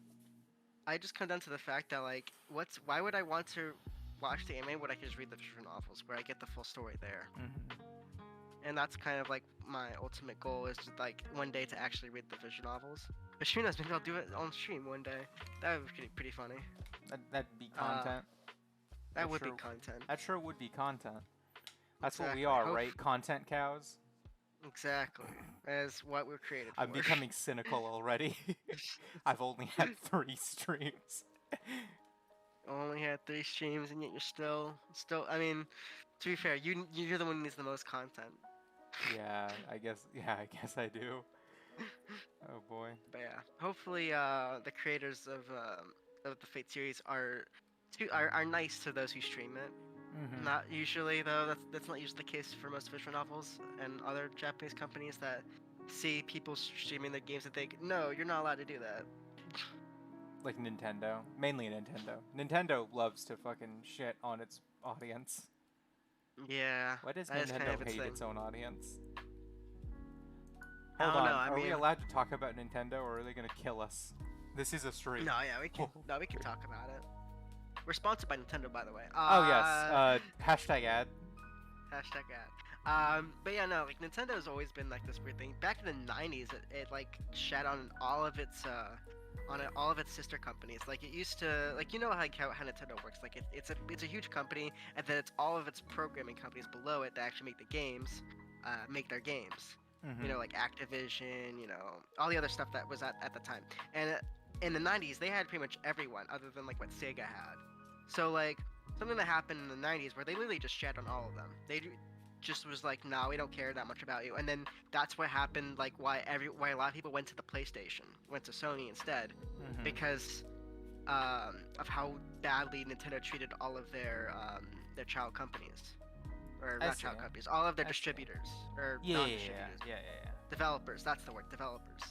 I just come down to the fact that like, why would I want to watch the anime when I can just read the visual novels where I get the full story there? Hmm. And that's kind of like my ultimate goal is to, like one day to actually read the visual novels. But who knows? Maybe I'll do it on stream one day. That would be pretty funny. That'd be Uh, content. that would be Sure. content. That sure would be content. That's what we Exactly. are, right? Content cows. Exactly. As what we're created I'm for. becoming cynical already. I've only had 3 streams. Only had 3 streams and yet you're still. I mean, to be fair, you're the one who needs the most content. Yeah, I guess. Yeah, I guess I do. Oh boy. But yeah, hopefully the creators of the Fate series are nice to those who stream it. Hmm. Not usually though. That's not usually the case for most visual novels and other Japanese companies that see people streaming their games and think, no, you're not allowed to do that. Like Nintendo, mainly Nintendo. Nintendo loves to fucking shit on its audience. Yeah, Why does that is kind Nintendo of its hate thing. its own audience? I Hold don't know. on, I are we mean, allowed to talk about Nintendo or are they gonna kill us? This is a stream. no, yeah, we can. No, we can talk about it. We're sponsored by Nintendo, by the way. Oh yes, hashtag ad. Hashtag ad. But yeah, no, like Nintendo's always been like this weird thing. Back in the '90s, it like shat on all of its all of its sister companies. Like it used to, like how Nintendo works. Like it's a huge company, and then it's all of its programming companies below it that actually make the games, make their games. Mm-hmm. You know, like Activision, you know, all the other stuff that was at the time. And in the '90s, they had pretty much everyone other than like what Sega had. So like something that happened in the '90s where they literally just shat on all of them. Just was like, nah, we don't care that much about you. And then that's what happened. Like why a lot of people went to the PlayStation, went to Sony instead, Mm-hmm. because of how badly Nintendo treated all of their child companies, or I not see. child companies, all of their I see. distributors or Yeah, non-distributors, yeah. developers. That's the word, developers.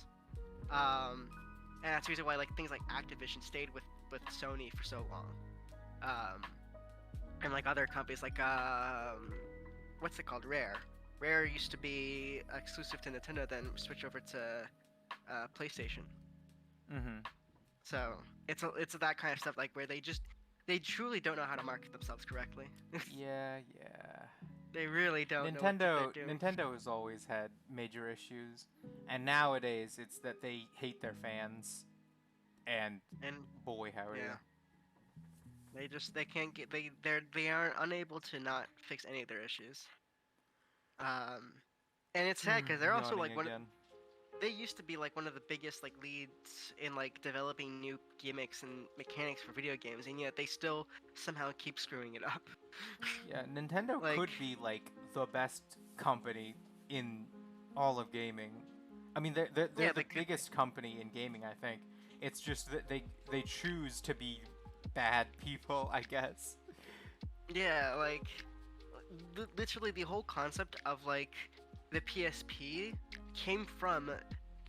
And that's the reason why like things like Activision stayed with Sony for so long. And like other companies like what's it called, Rare. Rare used to be exclusive to Nintendo, then switch over to PlayStation. Mm-hmm. So it's that kind of stuff like where they truly don't know how to market themselves correctly. Yeah, yeah. They really don't know what they're doing. Nintendo has always had major issues, and nowadays it's that they hate their fans, and And boy howdy. yeah, they can't get they are unable to not fix any of their issues. Um, and it's sad because they're also Yawning like again. they used to be like one of the biggest like leads in like developing new gimmicks and mechanics for video games, and yet they still somehow keep screwing it up. Yeah, Nintendo Like- could be like the best company in all of gaming. I mean, they're Yeah, the they could be. biggest company in gaming. I think it's just that they choose to be bad people, I guess. Yeah, like literally the whole concept of like the PSP came from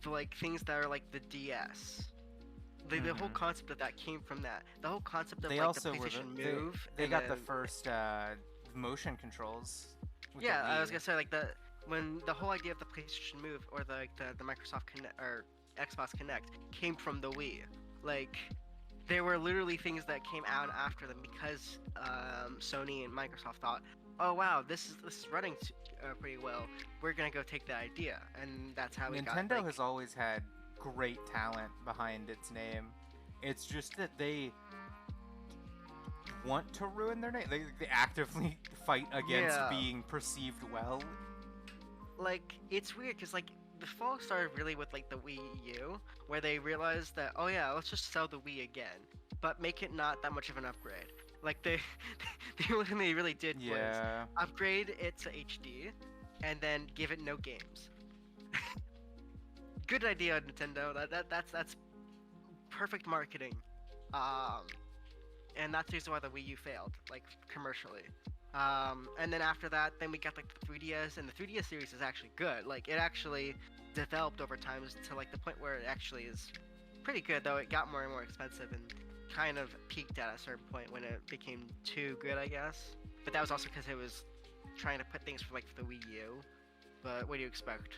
the like things that are like the DS. The whole Mm-hmm. concept of that came from that. The whole concept of They like the also were PlayStation Move they and got the then first motion controls with the yeah, I Wii. was gonna say like when the whole idea of the PlayStation Move or the Microsoft Connect or Xbox Connect came from the Wii. Like there were literally things that came out after them because Sony and Microsoft thought, oh wow, this is running pretty well. We're gonna go take the idea, and that's how we got Nintendo like has always had great talent behind its name. It's just that they want to ruin their name. They actively fight against yeah, being perceived well. like it's weird because like the fall started really with like the Wii U, where they realized that oh yeah, let's just sell the Wii again, but make it not that much of an upgrade. Like they, they what they really did was Yeah. upgrade it to HD, and then give it no games. Good idea, Nintendo. That's perfect marketing. Um, and that's the reason why the Wii U failed, like commercially. And then after that, then we got like the 3DS, and the 3DS series is actually good. Like it actually developed over time to like the point where it actually is pretty good. Though it got more and more expensive and kind of peaked at a certain point when it became too good, I guess. But that was also because it was trying to put things for like the Wii U. But what do you expect?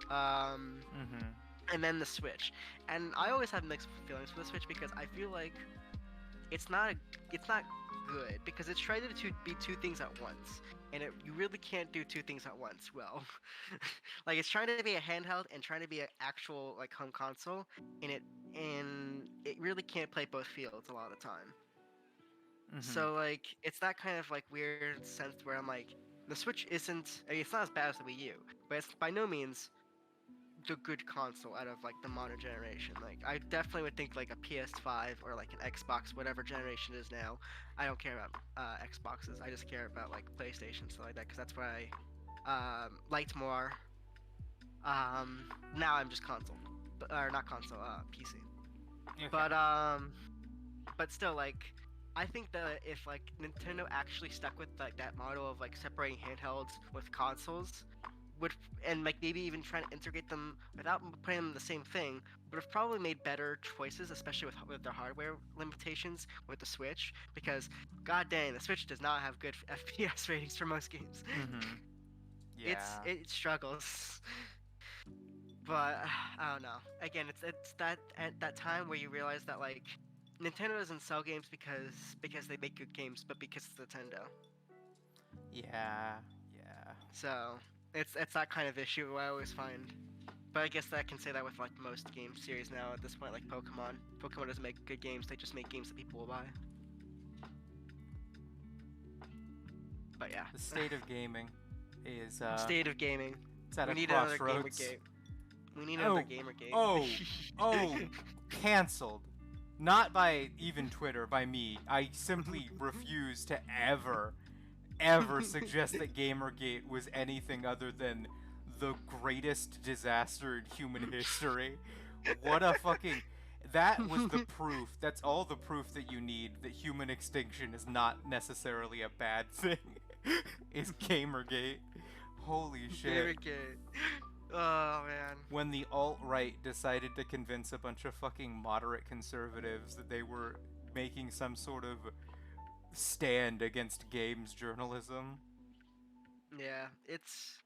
Um, Mm-hmm. and then the Switch, and I always have mixed feelings for the Switch because I feel like it's not it's not good because it's trying to be two things at once, and you really can't do two things at once well. Like it's trying to be a handheld and trying to be an actual like home console, and it really can't play both fields a lot of the time. Mm-hmm. So like it's that kind of like weird sense where I'm like the Switch isn't, I mean, it's not as bad as the Wii U, but it's by no means the good console out of like the modern generation. Like I definitely would think like a PS5 or like an Xbox, whatever generation it is now. I don't care about Xboxes. I just care about like PlayStation stuff like that because that's what I liked more. Now I'm just console, or not console, PC. Okay. But still like. I think that if like Nintendo actually stuck with like that model of like separating handhelds with consoles, would and like maybe even trying to integrate them without putting them in the same thing would have probably made better choices, especially with their hardware limitations with the Switch. Because god dang, the Switch does not have good FPS ratings for most games. Mm-hmm. Yeah. It struggles. But I don't know. Again, it's that at that time where you realize that like Nintendo doesn't sell games because they make good games, but because it's Nintendo. Yeah. Yeah. So it's that kind of issue I always find. But I guess that I can say that with like most game series now at this point, like Pokemon. Pokemon doesn't make good games; they just make games that people will buy. But yeah, The state of gaming is state of gaming. it's at We a need another crossroads. GamerGate. We need Oh, another GamerGate. oh, canceled. Not by even Twitter, by me. I simply refuse to ever suggest that Gamergate was anything other than the greatest disaster in human history. What a fucking. That was the proof. That's all the proof that you need that human extinction is not necessarily a bad thing. Is Gamergate. Holy shit. GamerGate. Oh man. When the alt-right decided to convince a bunch of fucking moderate conservatives that they were making some sort of stand against games journalism. Yeah, it's.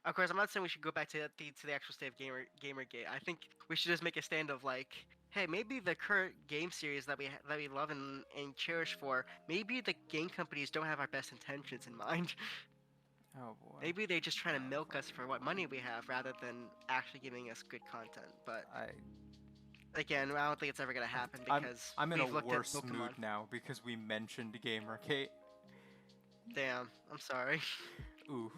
Of course, I'm not saying we should go back to the actual state of Gamergate. I think we should just make a stand of like, hey, maybe the current game series that we love and cherish for, maybe the game companies don't have our best intentions in mind. Oh boy. Maybe they're just trying to milk us for what money we have rather than actually giving us good content. But I again, I don't think it's ever gonna happen I'm because I'm in a we've looked worse at mood Pokemon. now because we mentioned Gamergate. Damn, I'm sorry. Oof.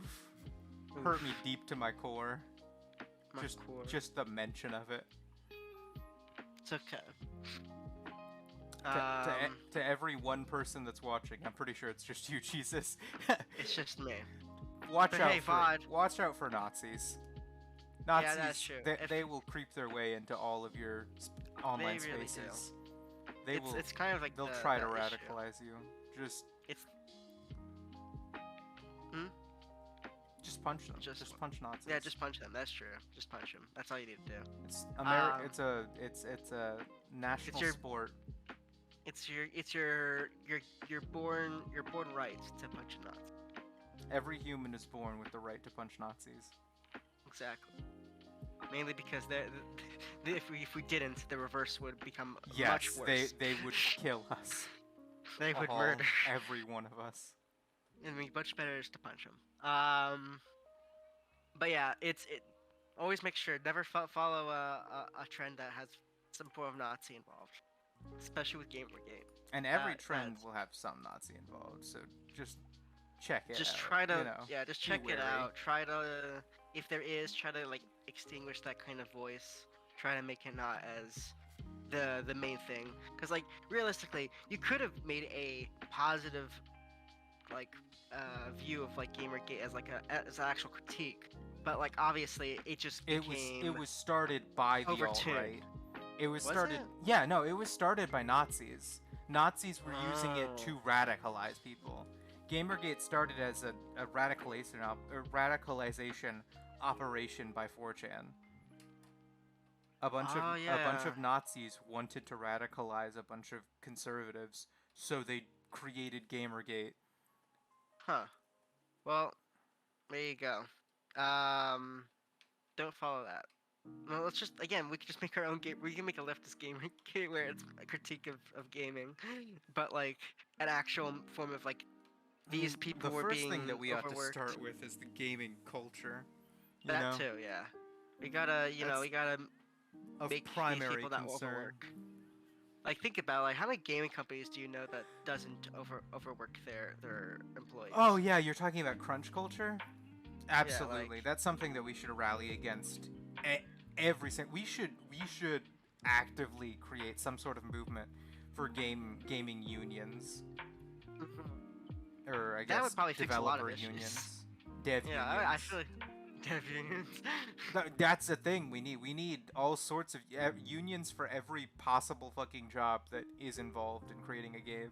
Oof, Hurt me deep to my core. my Just core. just the mention of it. It's okay. To every one person that's watching, I'm pretty sure it's just you, Jesus. It's just me. Watch But out hey, for VOD. watch out for Nazis. Nazis, Yeah, that's true. they will creep their way into all of your online They really do. spaces. They It's will. it's kind of like They'll the try to issue. radicalize you. Just It's Hmm? just Just punch them. Just Just punch Nazis. Yeah, just punch them. That's true. Just punch them. That's all you need to do. It's Um, It's a national your sport. your born right to punch a Nazi. Every human is born with the right to punch Nazis. Exactly. Mainly because if we didn't, the reverse would become Yes, much worse. they would kill us. They would All, murder. every one of us. It'd be much better just to punch them. But yeah, it always make sure never follow a trend that has some form of Nazi involved, especially with Gamergate. And every trend will have some Nazi involved, so just check it Just out. try to just be check it wary. out. Try to if there is, try to like extinguish that kind of voice. Try to make it not as the main thing, because like realistically, you could have made a positive like view of like Gamergate as like as an actual critique, but like obviously it just became it was started by the overtuned. alt-right. It was Was started it? Yeah, no, it was started by Nazis. Nazis were using it to radicalize people. Gamergate started as a radicalization operation by 4chan. A bunch of Nazis wanted to radicalize a bunch of conservatives, so they created Gamergate. Huh. Well, there you go. Don't follow that. Well, let's just we can just make our own game. We can make a leftist game where it's a critique of gaming, but like an actual form of like these people were being The first thing that we have to overworked. start with is the gaming culture. That too, yeah. We gotta, we gotta make these primary people that concern. overwork. Like think about like how many gaming companies do you know that doesn't overwork their employees? Oh yeah, you're talking about crunch culture? Absolutely. like- That's something that we should rally against. We should actively create some sort of movement for gaming unions, or I guess That would probably fix a lot of developer issues. unions, dev Yeah, unions. I feel like dev unions. That's the thing we need. We need all sorts of unions for every possible fucking job that is involved in creating a game.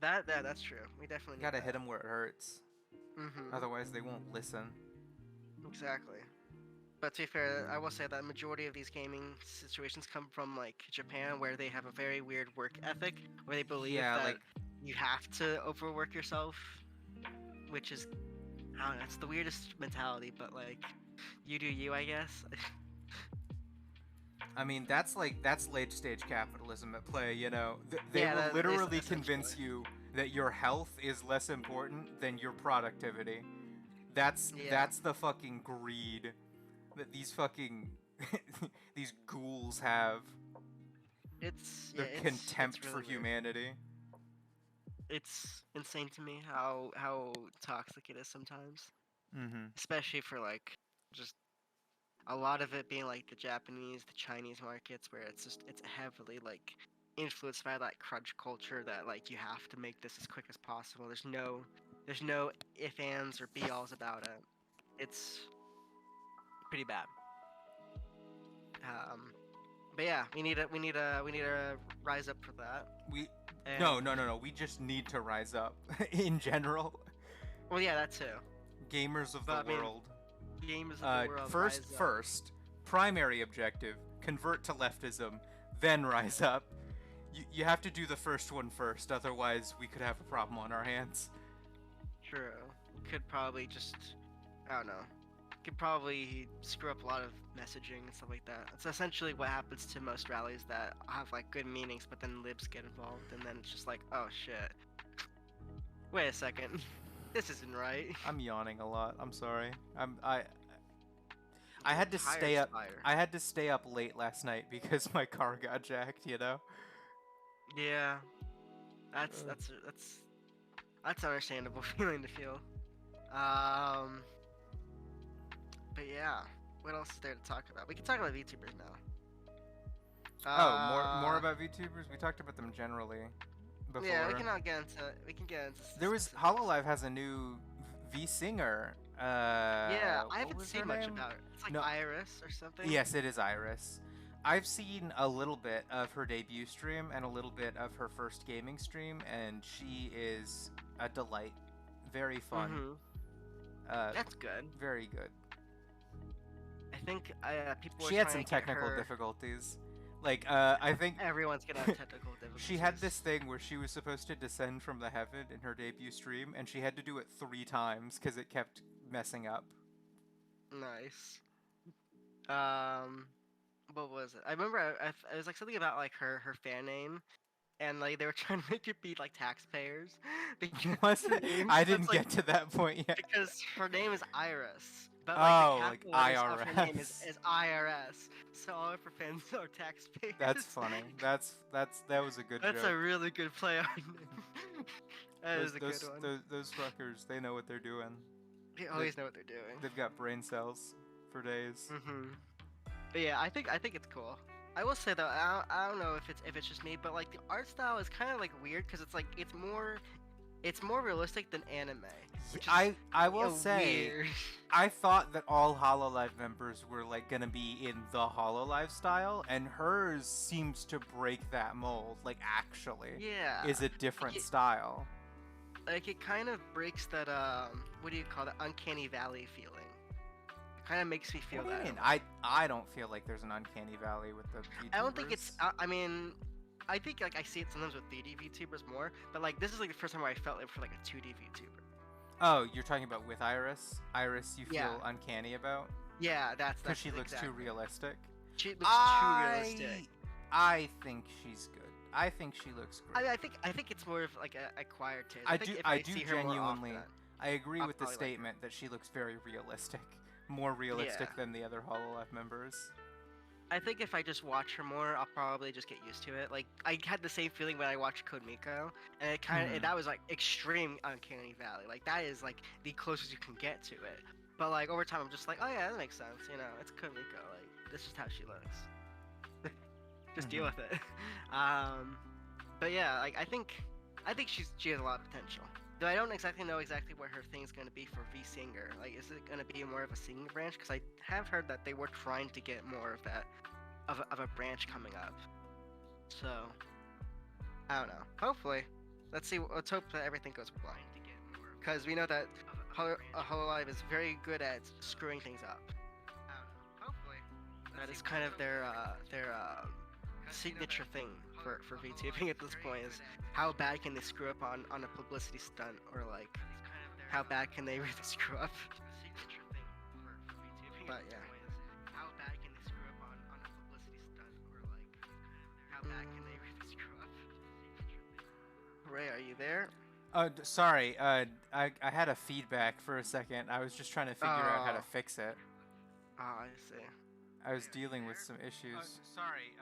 That's true. We definitely Gotta need hit them where it hurts. Otherwise, they won't listen. Exactly. But to be fair, I will say that majority of these gaming situations come from like Japan, where they have a very weird work ethic, where they believe that you have to overwork yourself, which is, I don't know, it's the weirdest mentality. But like, you do you, I guess. I mean, that's late stage capitalism at play, you know. They will that is literally essentially. convince you that your health is less important than your productivity. That's the fucking greed that these fucking these ghouls have. It's Their contempt it's really for weird. humanity. It's insane to me how toxic it is sometimes, Mm-hmm. especially for like just a lot of it being like the Japanese, the Chinese markets, where it's heavily like influenced by that crunch culture that like you have to make this as quick as possible. There's no if ands or be alls about it. It's pretty bad. But yeah, we need to rise up for that. No. We just need to rise up in general. Well, yeah, that too. Gamers of But, I the mean, world. Games of the world. rise up. First, primary objective, convert to leftism, then rise up. You have to do the first one first, otherwise we could have a problem on our hands. True. Could probably just, I don't know. Could probably screw up a lot of messaging and stuff like that. It's essentially what happens to most rallies that have like good meanings, but then libs get involved, and then it's just like, oh shit. Wait a second. This isn't right. I'm yawning a lot. I'm sorry. I had to stay up. I had to stay up late last night because my car got jacked. You know. Yeah. That's understandable feeling to feel. But yeah, what else is there to talk about? We can talk about VTubers now. More about VTubers. We talked about them generally before. Yeah, we can get into. There was Hololive has a new V singer. Yeah, I haven't was seen her much name? about it. It's like No. Iris or something. Yes, it is Iris. I've seen a little bit of her debut stream and a little bit of her first gaming stream, and she is a delight. Very fun. That's good. Very good. I think people were She had trying some to get technical her. difficulties. Like, I think Everyone's gonna have technical difficulties. she had this thing where she was supposed to descend from the heaven in her debut stream, and she had to do it 3 times because it kept messing up. Nice. What was it? I remember it was like something about like her fan name, and like they were trying to make it be like taxpayers because Was it? I it's didn't like get to that point yet. because her name is Iris, but like the Oh, like capital letters of her name IRS. is IRS, so all of her fans are taxpayers. That's funny. That was a good That's joke. a really good play on name. That is a good one. Those fuckers, they know what they're doing. They always know what they're doing. They've got brain cells for days. But yeah, I think it's cool. I will say though, I don't know if it's just me, but like the art style is kind of like weird because it's like it's more realistic than anime. Which is I will say weird. I thought that all Hololive members were like gonna be in the Hololive style, and hers seems to break that mold. Like actually, Yeah. is a different style. Like it kind of breaks that what do you call that, uncanny valley feeling. It kind of makes me feel What do you that. mean? I don't feel like there's an uncanny valley with the VTubers. I don't think it's. I mean, I think like I see it sometimes with 3D VTubers more, but like this is like the first time where I felt it for like a 2D VTuber. Oh, you're talking about with Iris? Iris, you feel Yeah. uncanny about? Yeah, that's Because she looks exactly. too realistic. She looks too realistic. I think she's good. I think she looks great. I think it's more of like a acquired taste. I think do if I do see her more genuinely. often, I agree I'll with the probably like her. statement that she looks very realistic, more realistic Yeah. than the other Hololive members. I think if I just watch her more, I'll probably just get used to it. Like I had the same feeling when I watched Code Miko, and it kind of Mhm. that was like extreme uncanny valley. Like that is like the closest you can get to it. But like over time, I'm just like, oh yeah, that makes sense. You know, it's Code Miko. Like this is how she looks. Just deal with it. But yeah, like I think she has a lot of potential. Though I don't exactly know what her thing's gonna be for V Singer. Like, is it gonna be more of a singing branch? Because I have heard that they were trying to get more of that, of a branch coming up. So, I don't know. Hopefully, let's see. Let's hope that everything goes blind. Because we know that Hololive is very good at screwing things up. Hopefully, that is kind of their signature thing for VTubing at this point is how bad can they screw up on a publicity stunt, or like how bad can they really screw up. But yeah. How bad can they screw up on a publicity stunt, or like how bad can they really screw up. Ray, are you there? Sorry. I had a feedback for a second. I was just trying to figure out how to fix it. Ah, I see. I was dealing with some issues. Sorry.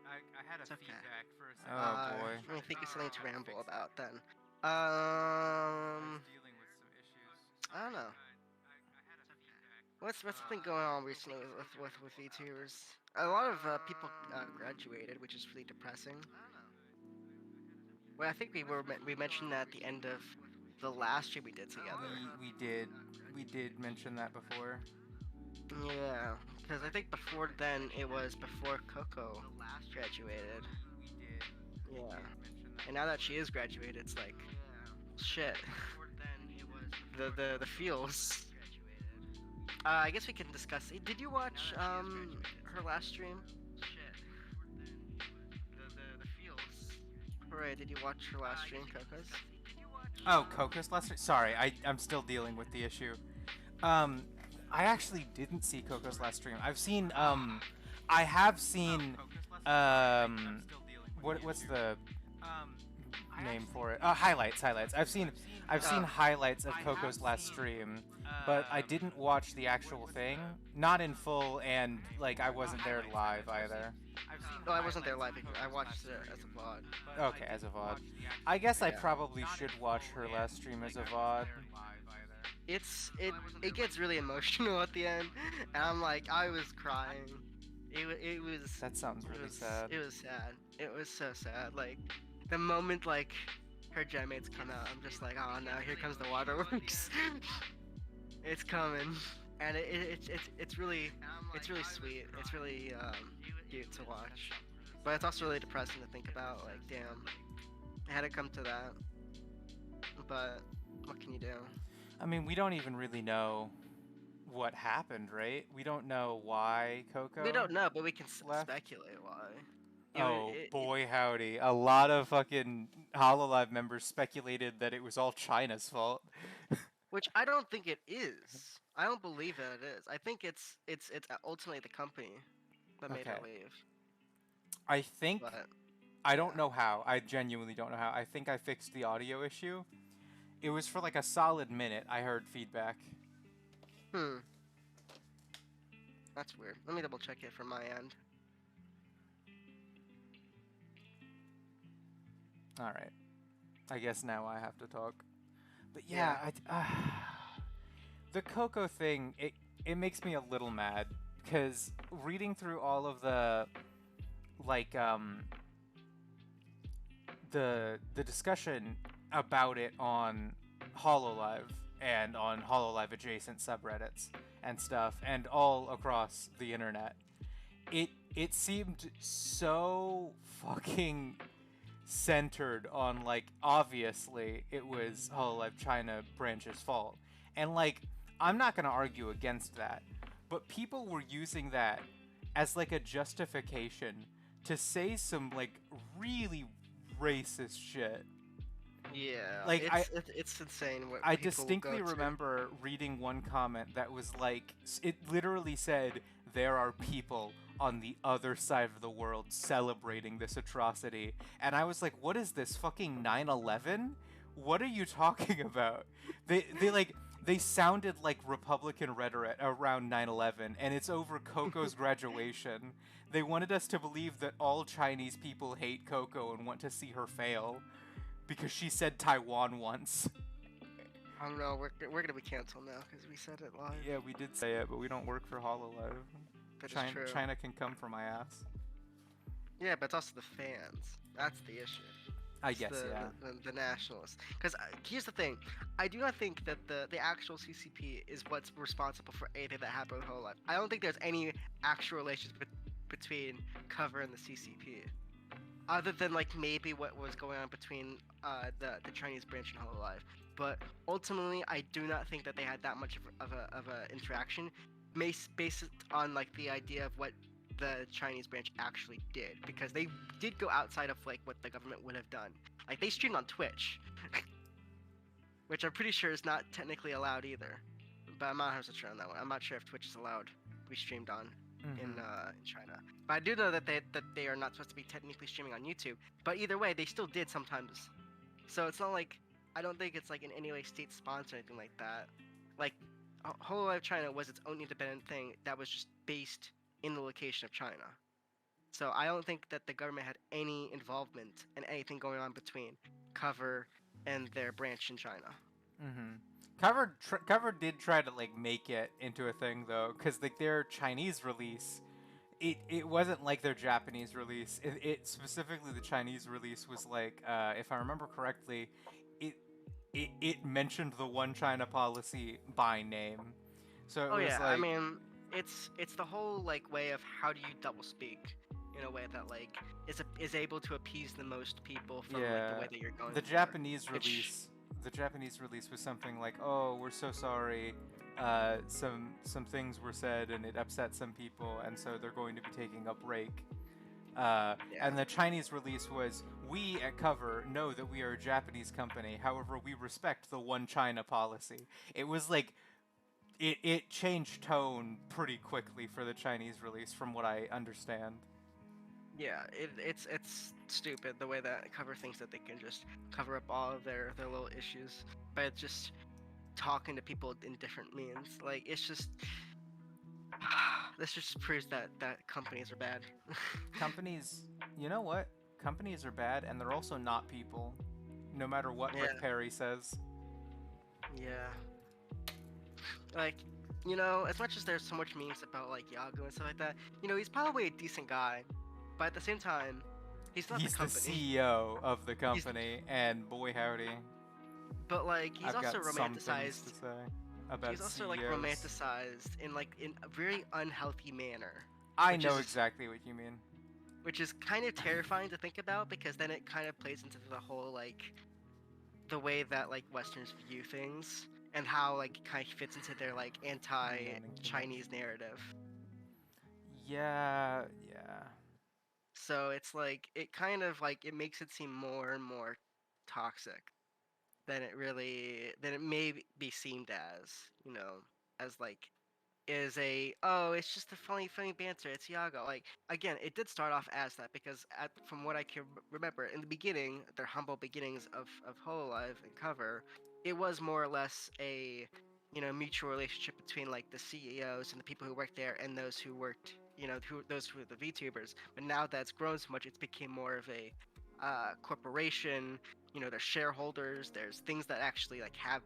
I had a It's okay. feedback for a second. Oh boy. Let me think of something to ramble about then. I was dealing with some issues. I don't know. What's been going on recently with VTubers? A lot of people graduated, which is really depressing. Well, I think we mentioned that at the end of the last stream we did together. We did mention that before. Yeah, because I think before then it was before Coco graduated. Yeah, and now that she is graduated, it's like shit. The feels. I guess we can discuss. Did you watch her last stream? Hooray, did you watch her last stream, Coco's? Oh, Coco's last stream? Sorry, I'm still dealing with the issue. I actually didn't see Coco's last stream. I've seen, I have seen, what's the name for it? Highlights. I've seen highlights of Coco's last stream, but I didn't watch the actual thing. Not in full, and, like, I wasn't there live either. No, I wasn't there live. I watched it as a VOD. Okay, as a VOD. I guess I probably should watch her last stream as a VOD. It gets really emotional at the end, and I'm like, I was crying. It was. That sounds really sad. It was sad. It was so sad. Like, the moment like her genmates come out, I'm just like, oh no, here comes the waterworks. It's coming, and it's really sweet. It's really cute to watch, but it's also really depressing to think about. Like, damn, it had to come to that. But what can you do? I mean, we don't even really know what happened, right? We don't know why We Coco don't know, but we can left. speculate why. Oh boy, howdy! A lot of fucking Hololive members speculated that it was all China's fault. Which I don't think it is. I don't believe that it is. I think it's ultimately the company that made her Okay, leave. I think But I don't yeah. know how. I genuinely don't know how. I think I fixed the audio issue. It was for like a solid minute. I heard feedback. Hmm. That's weird. Let me double check it from my end. All right. I guess now I have to talk. But Yeah. yeah, the Coco thing, it makes me a little mad because reading through all of the like the discussion about it on Hololive and on Hololive adjacent subreddits and stuff and all across the internet, it seemed so fucking centered on like obviously it was Hololive China branch's fault. And like I'm not going to argue against that, but people were using that as like a justification to say some like really racist shit. Yeah. Like It's insane what I people will go distinctly to. remember reading one comment that was like, it literally said, there are people on the other side of the world celebrating this atrocity. And I was like, what is this, fucking 9/11? What are you talking about? They like, they sounded like Republican rhetoric around 9/11, and it's over Coco's graduation. They wanted us to believe that all Chinese people hate Coco and want to see her fail because she said Taiwan once. I don't know. We're gonna be canceled now because we said it live. Yeah, we did say it, but we don't work for Hololive. That is true. China can come for my ass. Yeah, but it's also the fans. That's the issue. I It's guess, yeah. the nationalists. Because here's the thing, I do not think that the actual CCP is what's responsible for anything that happened with Whole Life. I don't think there's any actual relationship between Cover and the CCP, other than like maybe what was going on between the Chinese branch and Whole Life. But ultimately, I do not think that they had that much of a interaction, based on like the idea of what the Chinese branch actually did, because they did go outside of like what the government would have done. Like they streamed on Twitch, which I'm pretty sure is not technically allowed either. But I'm not 100% sure on that one. I'm not sure if Twitch is allowed to be streamed on in China. But I do know that they are not supposed to be technically streaming on YouTube. But either way, they still did sometimes. So it's not like, I don't think it's like in any way state sponsored or anything like that. Like Hololive China was its own independent thing that was just based in the location of China. So I don't think that the government had any involvement in anything going on between Cover and their branch in China. Cover did try to like make it into a thing though, because like their Chinese release, it wasn't like their Japanese release. It specifically the Chinese release was like, if I remember correctly, it it mentioned the one China policy by name. So it Oh was yeah, I like, mean, it's the whole like way of how do you double speak in a way that like is able to appease the most people from like the yeah, way that you're going the for. Japanese Which release, the Japanese release was something like, "Oh, we're so sorry. Some things were said and it upset some people, and so they're going to be taking a break." yeah. And the Chinese release was, "We at Cover know that we are a Japanese company. However, we respect the one China policy." It was like it changed tone pretty quickly for the Chinese release, from what I understand. Yeah, it's stupid the way that Cover thinks that they can just cover up all of their little issues by just talking to people in different means. Like it's just this just proves that companies are bad. Companies, you know what? Companies are bad, and they're also not people. No matter what Yeah, Rick Perry says. yeah. Like, you know, as much as there's so much memes about like Yago and stuff like that, you know, he's probably a decent guy, but at the same time, he's not the He's the company. CEO of the He's, company, and boy howdy, but like, he's I've also got some things to romanticized. say He's about also like CEOs. romanticized in a very unhealthy manner, I which know is exactly what you mean. which is kind of terrifying to think about because then it kind of plays into the whole like the way that like Westerns view things and how like it kind of fits into their like I'm yawning too much. anti-Chinese narrative. Yeah, yeah. So it's like it kind of like it makes it seem more and more toxic than it may be seemed as, as like is a oh it's just a funny banter, it's Yago. Like again, it did start off as that because from what I can remember in the beginning, their humble beginnings of Hololive and Cover, it was more or less a mutual relationship between like the CEOs and the people who worked there and those who worked those who were the VTubers. But now that's grown so much, it's became more of a corporation. There's shareholders, there's things that actually like have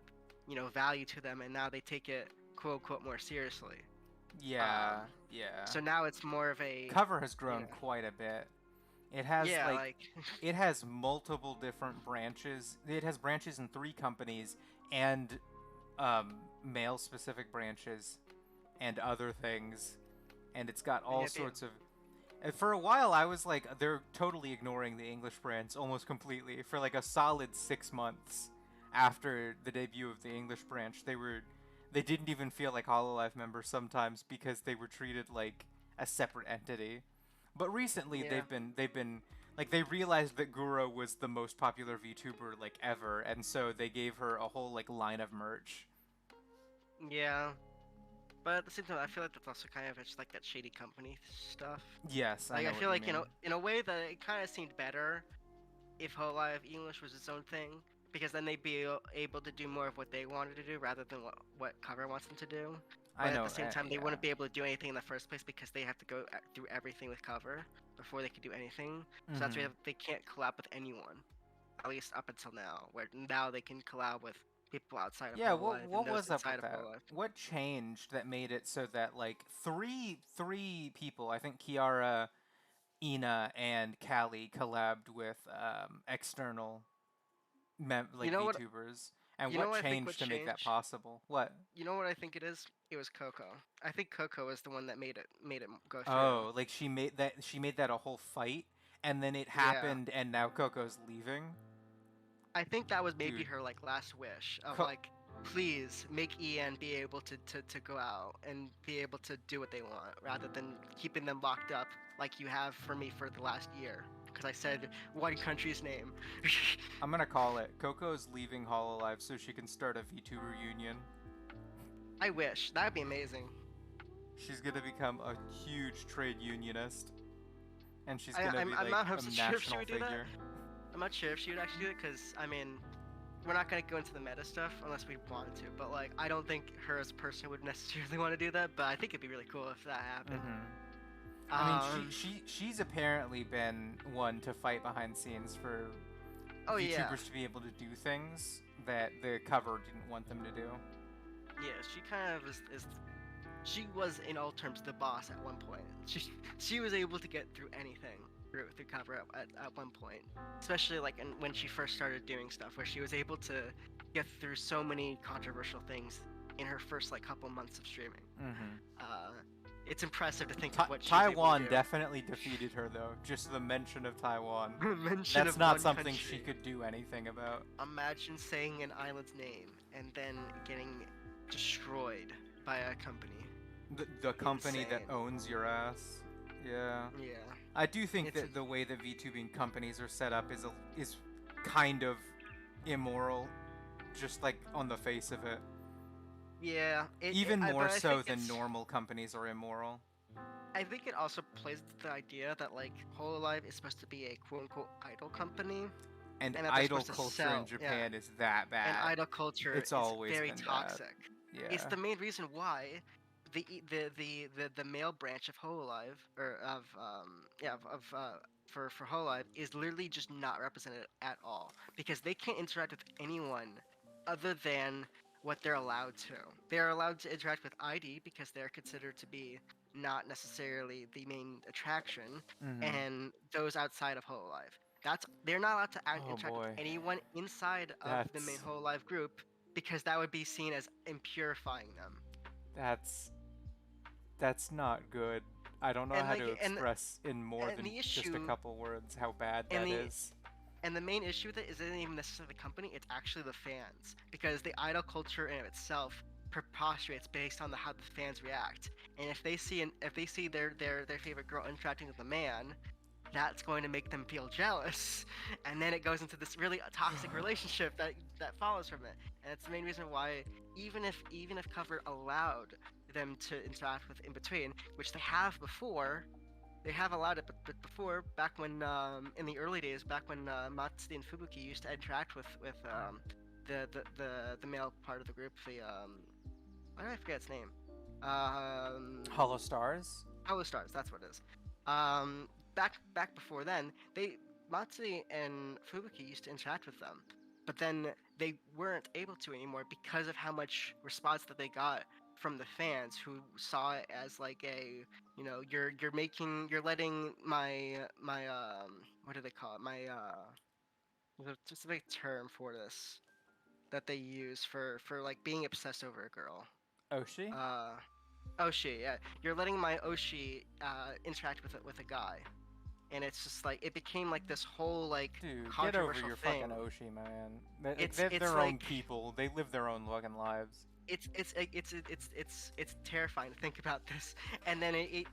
value to them, and now they take it quote unquote more seriously. Yeah, Um, yeah. so now it's more of a, Cover has you grown know, quite a bit. It has yeah, like like, it has multiple different branches. It has branches in 3 companies and male specific branches and other things, and it's got all yep, yep. sorts of. And for a while, I was like, they're totally ignoring the English brands almost completely. For like a solid 6 months after the debut of the English branch, they didn't even feel like Hololive members sometimes because they were treated like a separate entity. But recently, Yeah, they've been like they realized that Guro was the most popular VTuber like ever, and so they gave her a whole like line of merch. yeah. But at the same time, I feel like that's also kind of just like that shady company stuff. Yes, I Like I know what feel you like mean. in a way that it kind of seemed better if Hololive English was its own thing, because then they'd be able to do more of what they wanted to do rather than what Cover wants them to do. I But at know, the same time, they yeah. wouldn't be able to do anything in the first place because they have to go through everything with Cover before they could do anything. So that's why Mm-hmm. they can't collab with anyone, at least up until now. Where now they can collab with people outside of Yeah, what Hololive and what those was up inside with of that? Hololive. What changed that made it so that like three people, I think Kiara, Ina, and Callie collabed with external You like know what? VTubers, and You know what what I think would changed to make that change? possible? What? You know what I think it is? It was Coco. I think Coco is the one that made it go through. Oh, like she made that a whole fight, and then it Yeah. happened, and now Coco's leaving, I think that was maybe dude. her like last wish of Co- like, please make EN be able to go out and be able to do what they want rather than keeping them locked up like you have for me for the last year. Because I said one country's name. I'm gonna call it. Coco's leaving Hololive so she can start a VTuber union. I wish. That'd be amazing. She's gonna become a huge trade unionist, and she's I, gonna I'm, be I'm like not a 100% sure if she national would do that. figure. I'm not sure if she would actually do it because, I mean, we're not going to go into the meta stuff unless we wanted to. But, like, I don't think her as a person would necessarily want to do that. But I think it'd be really cool if that happened. Mm-hmm. I mean, Um, she's apparently been one to fight behind scenes for oh, yeah. VTubers to be able to do things that the cover didn't want them to do. Yeah, she kind of is she was in all terms the boss at one point. She was able to get through anything through cover at one point, especially like when she first started doing stuff, where she was able to get through so many controversial things in her first like couple months of streaming. Mm-hmm. Uh, it's impressive to think of what she was able Taiwan to definitely defeated her, though. Just the mention of Taiwan. do. Mention That's of not one something she country. could do anything about. Imagine saying an island's name and then getting destroyed by a company. The company that Insane. owns your ass. Yeah. Yeah. I do think It's that the way that VTubing companies are set up is kind of immoral, just like on the face of it. Yeah, Even more but I so think than normal companies are immoral. I think it also plays to the idea that like Hololive is supposed to be a quote unquote idol company, And and that they're idol supposed to culture in sell. Yeah, Japan is that and bad. idol culture It's is always very been bad. toxic. It's Yeah. the main reason why the male branch of Hololive or of yeah of for Hololive is literally just not represented at all because they can't interact with anyone other than what they're allowed to. They're allowed to interact with ID because they're considered to be not necessarily the main attraction, Mm-hmm. and those outside of Hololive. They're not allowed to Oh interact with boy. anyone inside of the main That's Hololive group because that would be seen as impurifying them. that's that's not good. I don't know And how like to express in more and than the just a issue couple words how bad and that the is. And the main issue with it isn't even necessarily the company; it's actually the fans, because the idol culture in itself preposteраtes based on how the fans react. And if they see their favorite girl interacting with a man, that's going to make them feel jealous, and then it goes into this really toxic relationship that follows from it. And it's the main reason why, even if cover allowed them to interact with in between, which they have before, they have allowed it, but before, back when in the early days, back when Matsuda and Fubuki used to interact with the male part of the group, the why did I forget its name? Hollow Stars. Hollow Stars, that's what it is. Um, back before then, they Matsui and Fubuki used to interact with them, but then they weren't able to anymore because of how much response that they got from the fans, who saw it as like a, you're letting my what do they call it, there's a specific term for this that they use for like being obsessed over a girl. Oshi? Uh, Oshi, yeah. You're letting my Oshi interact with a guy, and it's just like it became like this whole like Dude, get over controversial your thing. fucking Oshi, man. It's They're it's their own like people. They live their own fucking lives. it's terrifying to think about this. And then it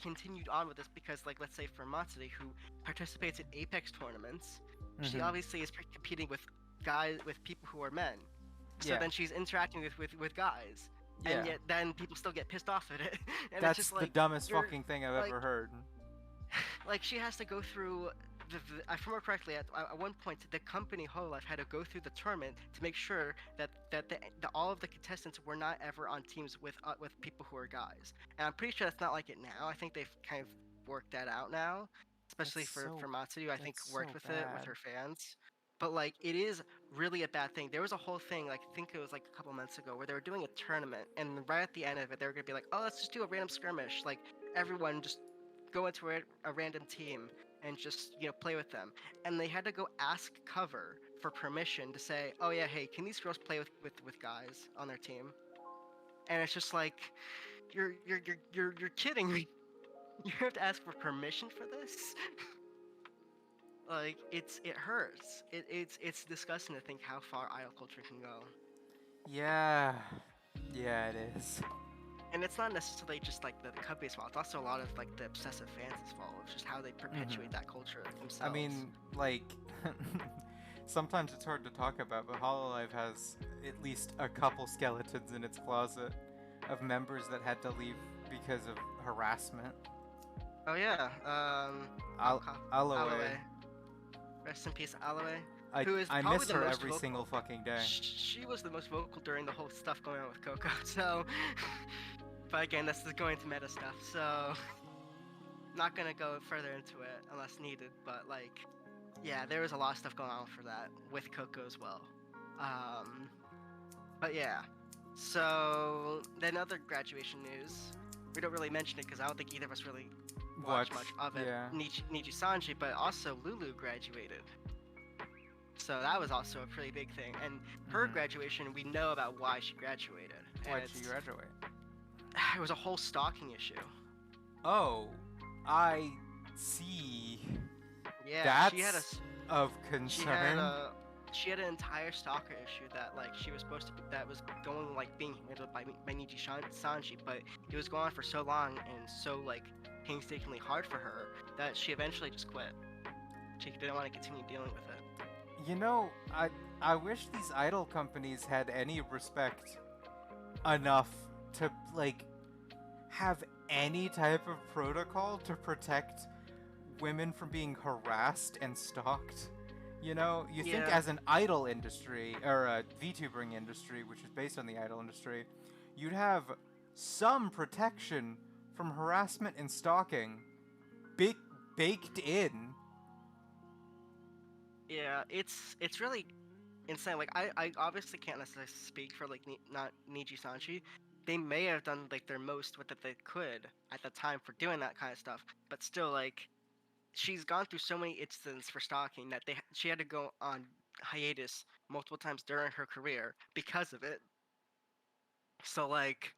continued on with this because, like, let's say for Matsuri, who participates in Apex tournaments, she Mm-hmm. obviously is competing with guys, with people who are men. So Yeah. then she's interacting with guys, and Yeah. yet then people still get pissed off at it. And it's That's just the like, dumbest you're fucking thing I've like ever heard. like she has to go through if I remember correctly, at one point the company Hololive had to go through the tournament to make sure that all of the contestants were not ever on teams with people who are guys. And I'm pretty sure that's not like it now. I think they've kind of worked that out now, especially That's for so Matsuyu. I think that's worked so with it with bad. her fans. But like, it is really a bad thing. There was a whole thing, like, I think it was like a couple months ago, where they were doing a tournament, and right at the end of it, they were gonna be like, "Oh, let's just do a random skirmish. Like, everyone just go into a random team and just play with them." And they had to go ask cover for permission to say, "Oh yeah, hey, can these girls play with guys on their team?" And it's just like, you're kidding me. You have to ask for permission for this. Like, it hurts. It's disgusting to think how far idol culture can go. Yeah. Yeah, it is. And it's not necessarily just like the company's fault. It's also a lot of like the obsessive fans' fault. It's just how they perpetuate Mm-hmm. that culture I themselves. mean, like, sometimes it's hard to talk about, but Hololive has at least a couple skeletons in its closet of members that had to leave because of harassment. Oh yeah, Al- Aloe, Aloe. Rest in peace, Aloe. I Who is I probably miss the her most every vocal. single fucking day. She was the most vocal during the whole stuff going on with Coco. So, but again, this is going to meta stuff. So, not gonna go further into it unless needed. But like, yeah, there was a lot of stuff going on for that with Coco as well. Um, but yeah. So then other graduation news. We don't really mention it because I don't think either of us really What? watched much of it. Yeah. Niji Sanji, but also Lulu graduated. So that was also a pretty big thing. And her Mm-hmm. graduation, we know about why she graduated. And Why'd she graduate? it was a whole stalking issue. Oh, I see. Yeah, That's of she had concern. a she had an entire stalker issue that like she was supposed to be, that was going like being handled by Sanji, but it was going on for so long and so like painstakingly hard for her that she eventually just quit. She didn't want to continue dealing with it. You know, I wish these idol companies had any respect enough to like have any type of protocol to protect women from being harassed and stalked. You know, you think Yeah, as an idol industry or a VTubering industry, which is based on the idol industry, you'd have some protection from harassment and stalking big baked in. yeah, it's really insane. Like, I obviously can't necessarily speak for like not Niji Sanji. They may have done like their most with that they could at the time for doing that kind of stuff, but still, like, she's gone through so many instances for stalking that she had to go on hiatus multiple times during her career because of it. So like,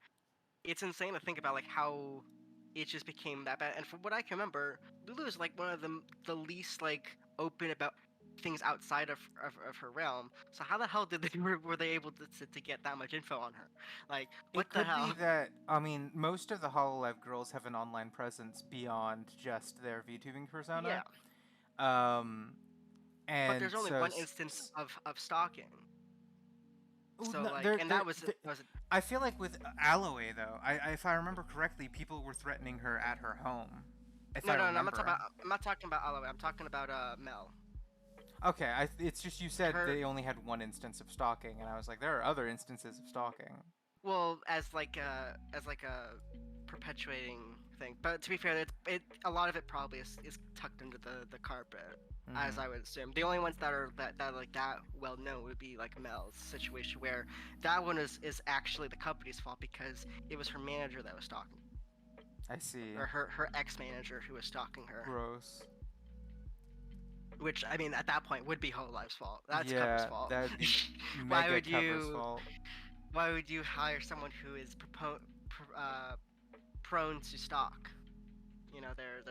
it's insane to think about like how it just became that bad. And from what I can remember, Lulu is like one of the least like open about things outside of her realm. So how the hell did they were they able to get that much info on her? Like, what It the could be hell? that, I mean, most of the Hololive girls have an online presence beyond just their VTubing Yeah, persona. Um, but and there's only so one instance of stalking. Ooh, So no, like, and that was I feel like with Aloe though, if I remember correctly, people were threatening her at her home. If I no, I'm not talking remember. about Olive. I'm talking about Mel. Okay, it's just you said Her they only had one instance of stalking, and I was like, there are other instances of stalking. well as like a perpetuating thing. But to be fair, a lot of it probably is tucked under the carpet, as Mm-hmm. I would assume. The only ones that are that like that well known would be like Mel's situation, where that one is actually the company's fault because it was her manager that was stalking, I see. or her ex manager who was stalking her. Gross. Which I mean, at that point, would be Hololive's fault. That's Cover's Yeah, fault. that would be why mega would cover's you? fault. Why would you hire someone who is prone to stalk? You know, their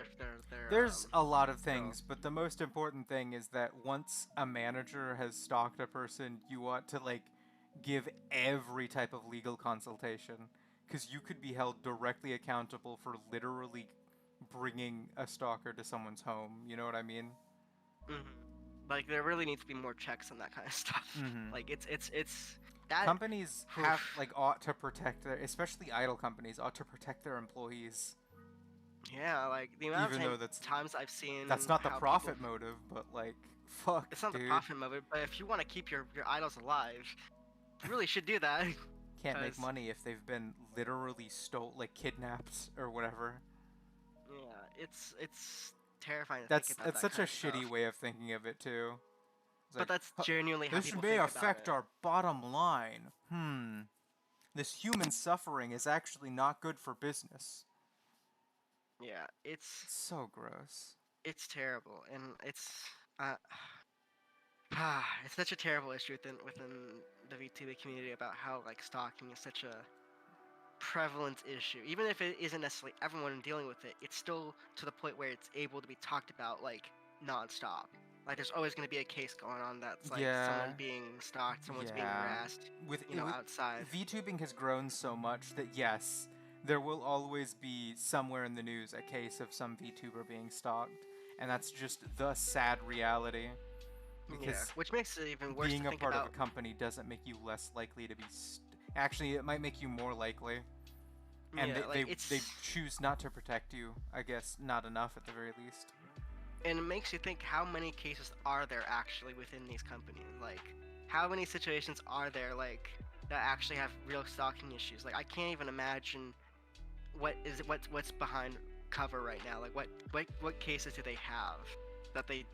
There's a lot of girl. things, but the most important thing is that once a manager has stalked a person, you want to like give every type of legal consultation because you could be held directly accountable for literally bringing a stalker to someone's home. You know what I mean? Hmm. Like there really needs to be more checks on that kind of stuff. Mm-hmm. Like it's that. Companies have Oof. like ought to protect their, especially idol companies ought to protect their employees, Yeah, like the amount of even though that's times I've seen that's not the how people. profit motive, but like fuck, It's not the dude. profit motive, but if you want to keep your idols alive, you really should do that. Can't make Because money if they've been literally stole like kidnapped or whatever. yeah, it's terrifying to think That's about that's that such a kind of shitty stuff. way of thinking of it too. It's But like that's genuinely how this people may think about affect it. our bottom line. This human suffering is actually not good for business. Yeah, It's so gross. it's terrible, and uh, it's such a terrible issue within the VTuber community about how like stalking is such a prevalent issue. Even if it isn't necessarily everyone dealing with it, it's still to the point where it's able to be talked about like nonstop. Like there's always going to be a case going on that's like Yeah, someone being stalked, someone's being yeah. harassed, With outside. VTubing has grown so much that yes, there will always be somewhere in the news a case of some VTuber being stalked, and that's just the sad reality. Yeah, Because which makes it even worse to being a think part of a about. company doesn't make you less likely to be. Actually, it might make you more likely, and Yeah, like they it's choose not to protect you. I guess not enough at the very least. and it makes you think how many cases are there actually within these companies? Like, how many situations are there like that actually have real stalking issues? Like, I can't even imagine what's behind cover right now. Like, what cases do they have that they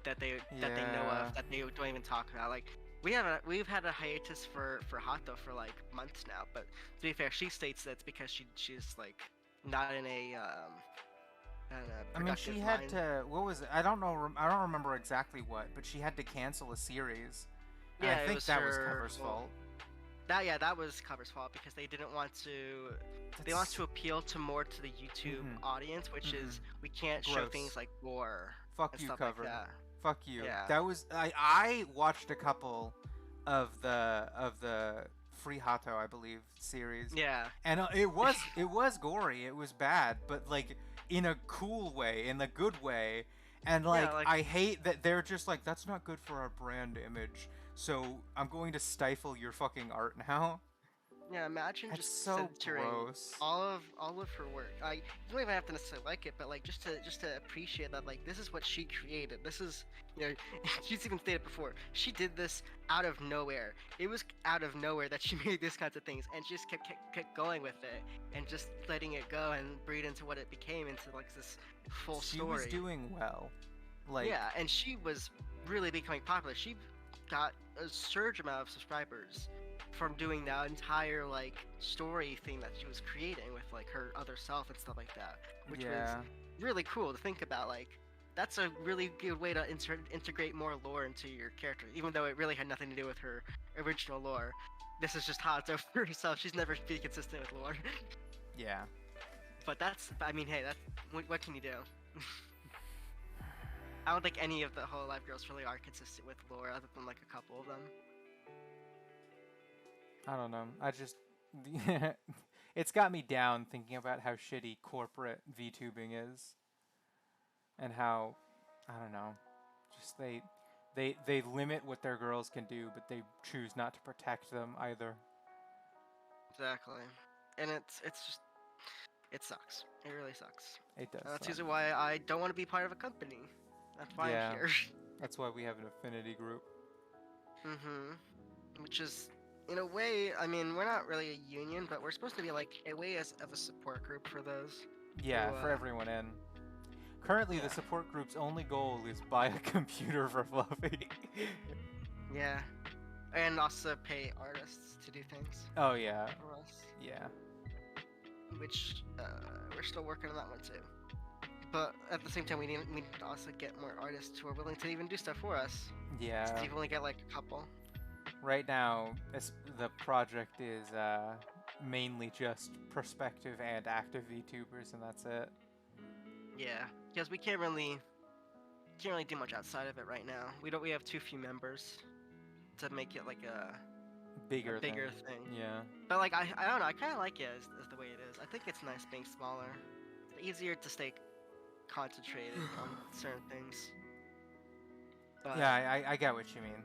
know Yeah. of that they don't even talk about? Like, we've had a hiatus for Hato for like months now. But to be fair, she states that's because she's like not in a I mean, productive she had mind. to. What was it? I don't know. I don't remember exactly what, but she had to cancel a series, and I Yeah, it think was that was her. Cover's Well, fault. that was Cover's fault because they didn't want to. They want That's to appeal to more to the YouTube mm-hmm, audience, which mm-hmm. is we can't show things Gross. like gore Fuck and you, stuff like Cover. that. Fuck you. Yeah. That was I watched a couple of the Free Hato, I believe, series, Yeah. and it was gory. It was bad, but like in a cool way, in a good way. And Yeah, like like I hate that they're just like that's not good for our brand image. So I'm going to stifle your fucking art now. yeah, imagine That's just so censoring gross. all of her work. Like you don't even have to necessarily like it, but like just to appreciate that like this is what she created. This is she's even stated before. She did this out of nowhere. It was out of nowhere that she made these kinds of things and she just kept going with it and just letting it go and breed into what it became into like this full She was story. doing well. Like Yeah, and she was really becoming popular. She got a surge amount of subscribers from doing that entire like story thing that she was creating with like her other self and stuff like that, which was yeah. really cool to think about. Like that's a really good way to integrate more lore into your character, even though it really had nothing to do with her original lore. This is just Hato for herself. She's never been consistent with lore. Yeah. But that's, I mean, hey, that's what can you do? I don't think any of the Hololive girls really are consistent with lore, other than like a couple of them. I don't know. I just it's got me down thinking about how shitty corporate VTubing is, and how I don't know, just they limit what their girls can do, but they choose not to protect them either. Exactly, and it's just it sucks. It really sucks. It does That's suck. usually why I don't want to be part of a company. That's why I'm Yeah, here. that's why we have an affinity group. Mhm. Which is, in a way, I mean, we're not really a union, but we're supposed to be like a way of a support group for those Yeah, who, for everyone in. Currently, the yeah, support group's only goal is buy a computer for Fluffy. yeah, and also pay artists to do things Oh yeah, for us, yeah, which we're still working on that one too. But at the same time, we need to also get more artists who are willing to even do stuff for us. yeah. Since you've only got like a couple. Right now, the project is mainly just prospective and active VTubers, and that's it. Yeah, because we can't really do much outside of it right now. We have too few members to make it like a Bigger bigger thing. thing. Yeah. But like I don't know, I kind of like it as the way it is. I think it's nice being smaller. It's easier to stay concentrated on certain things. But Yeah, I get what you mean.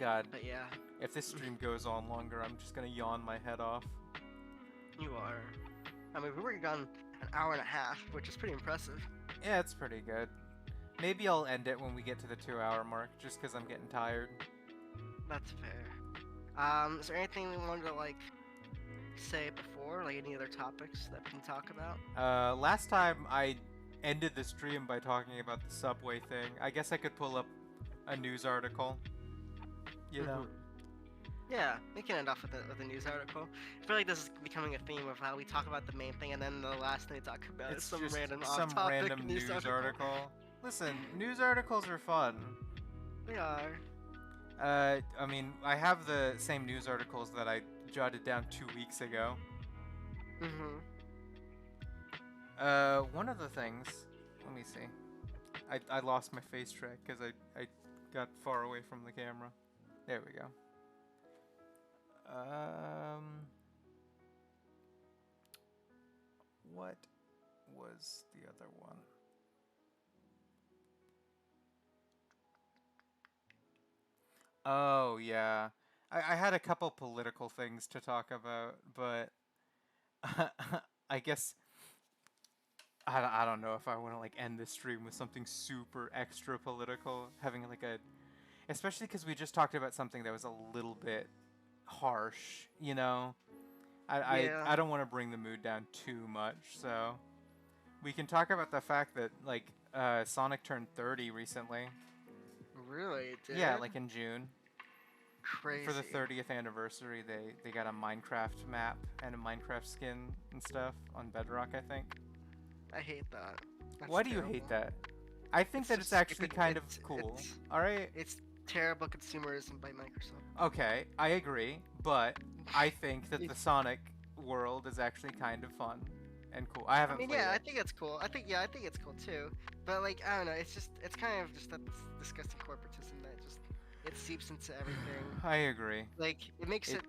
God, but yeah, if this stream goes on longer, I'm just gonna yawn my head off. you are. I mean, we were gone an hour and a half, which is pretty impressive. Yeah, it's pretty good. Maybe I'll end it when we get to the 2-hour mark, just because I'm getting tired. That's fair. Is there anything we wanted to like say before, like any other topics that we can talk about? Last time I ended the stream by talking about the subway thing. I guess I could pull up a news article. You know? Yeah, we can end off with a news article. I feel like this is becoming a theme of how we talk about the main thing, and then the last thing we talk about is some just random some off-topic random news article. Listen, news articles are fun. They are. I mean, I have the same news articles that I jotted down 2 weeks ago. Mhm. One of the things, let me see. I lost my face track because I got far away from the camera. There we go. What was the other one? Oh, yeah. I had a couple political things to talk about, but I guess I don't know if I want to like end this stream with something super extra political, having like a, especially because we just talked about something that was a little bit harsh, you know. Yeah. I don't want to bring the mood down too much, so we can talk about the fact that like Sonic turned 30 recently. Really, it did? Yeah, like in June. Crazy. For the 30th anniversary, they got a Minecraft map and a Minecraft skin and stuff on Bedrock, I think. I hate that. That's Why do you terrible. hate that? I think that it's actually kind of cool. Alright? It's terrible consumerism by Microsoft. Okay, I agree, but I think that the Sonic world is actually kind of fun and cool. I haven't played yeah, it. I think it's cool. I think it's cool too. But like, I don't know. It's kind of just that disgusting corporatism that just it seeps into everything. I agree. Like it makes it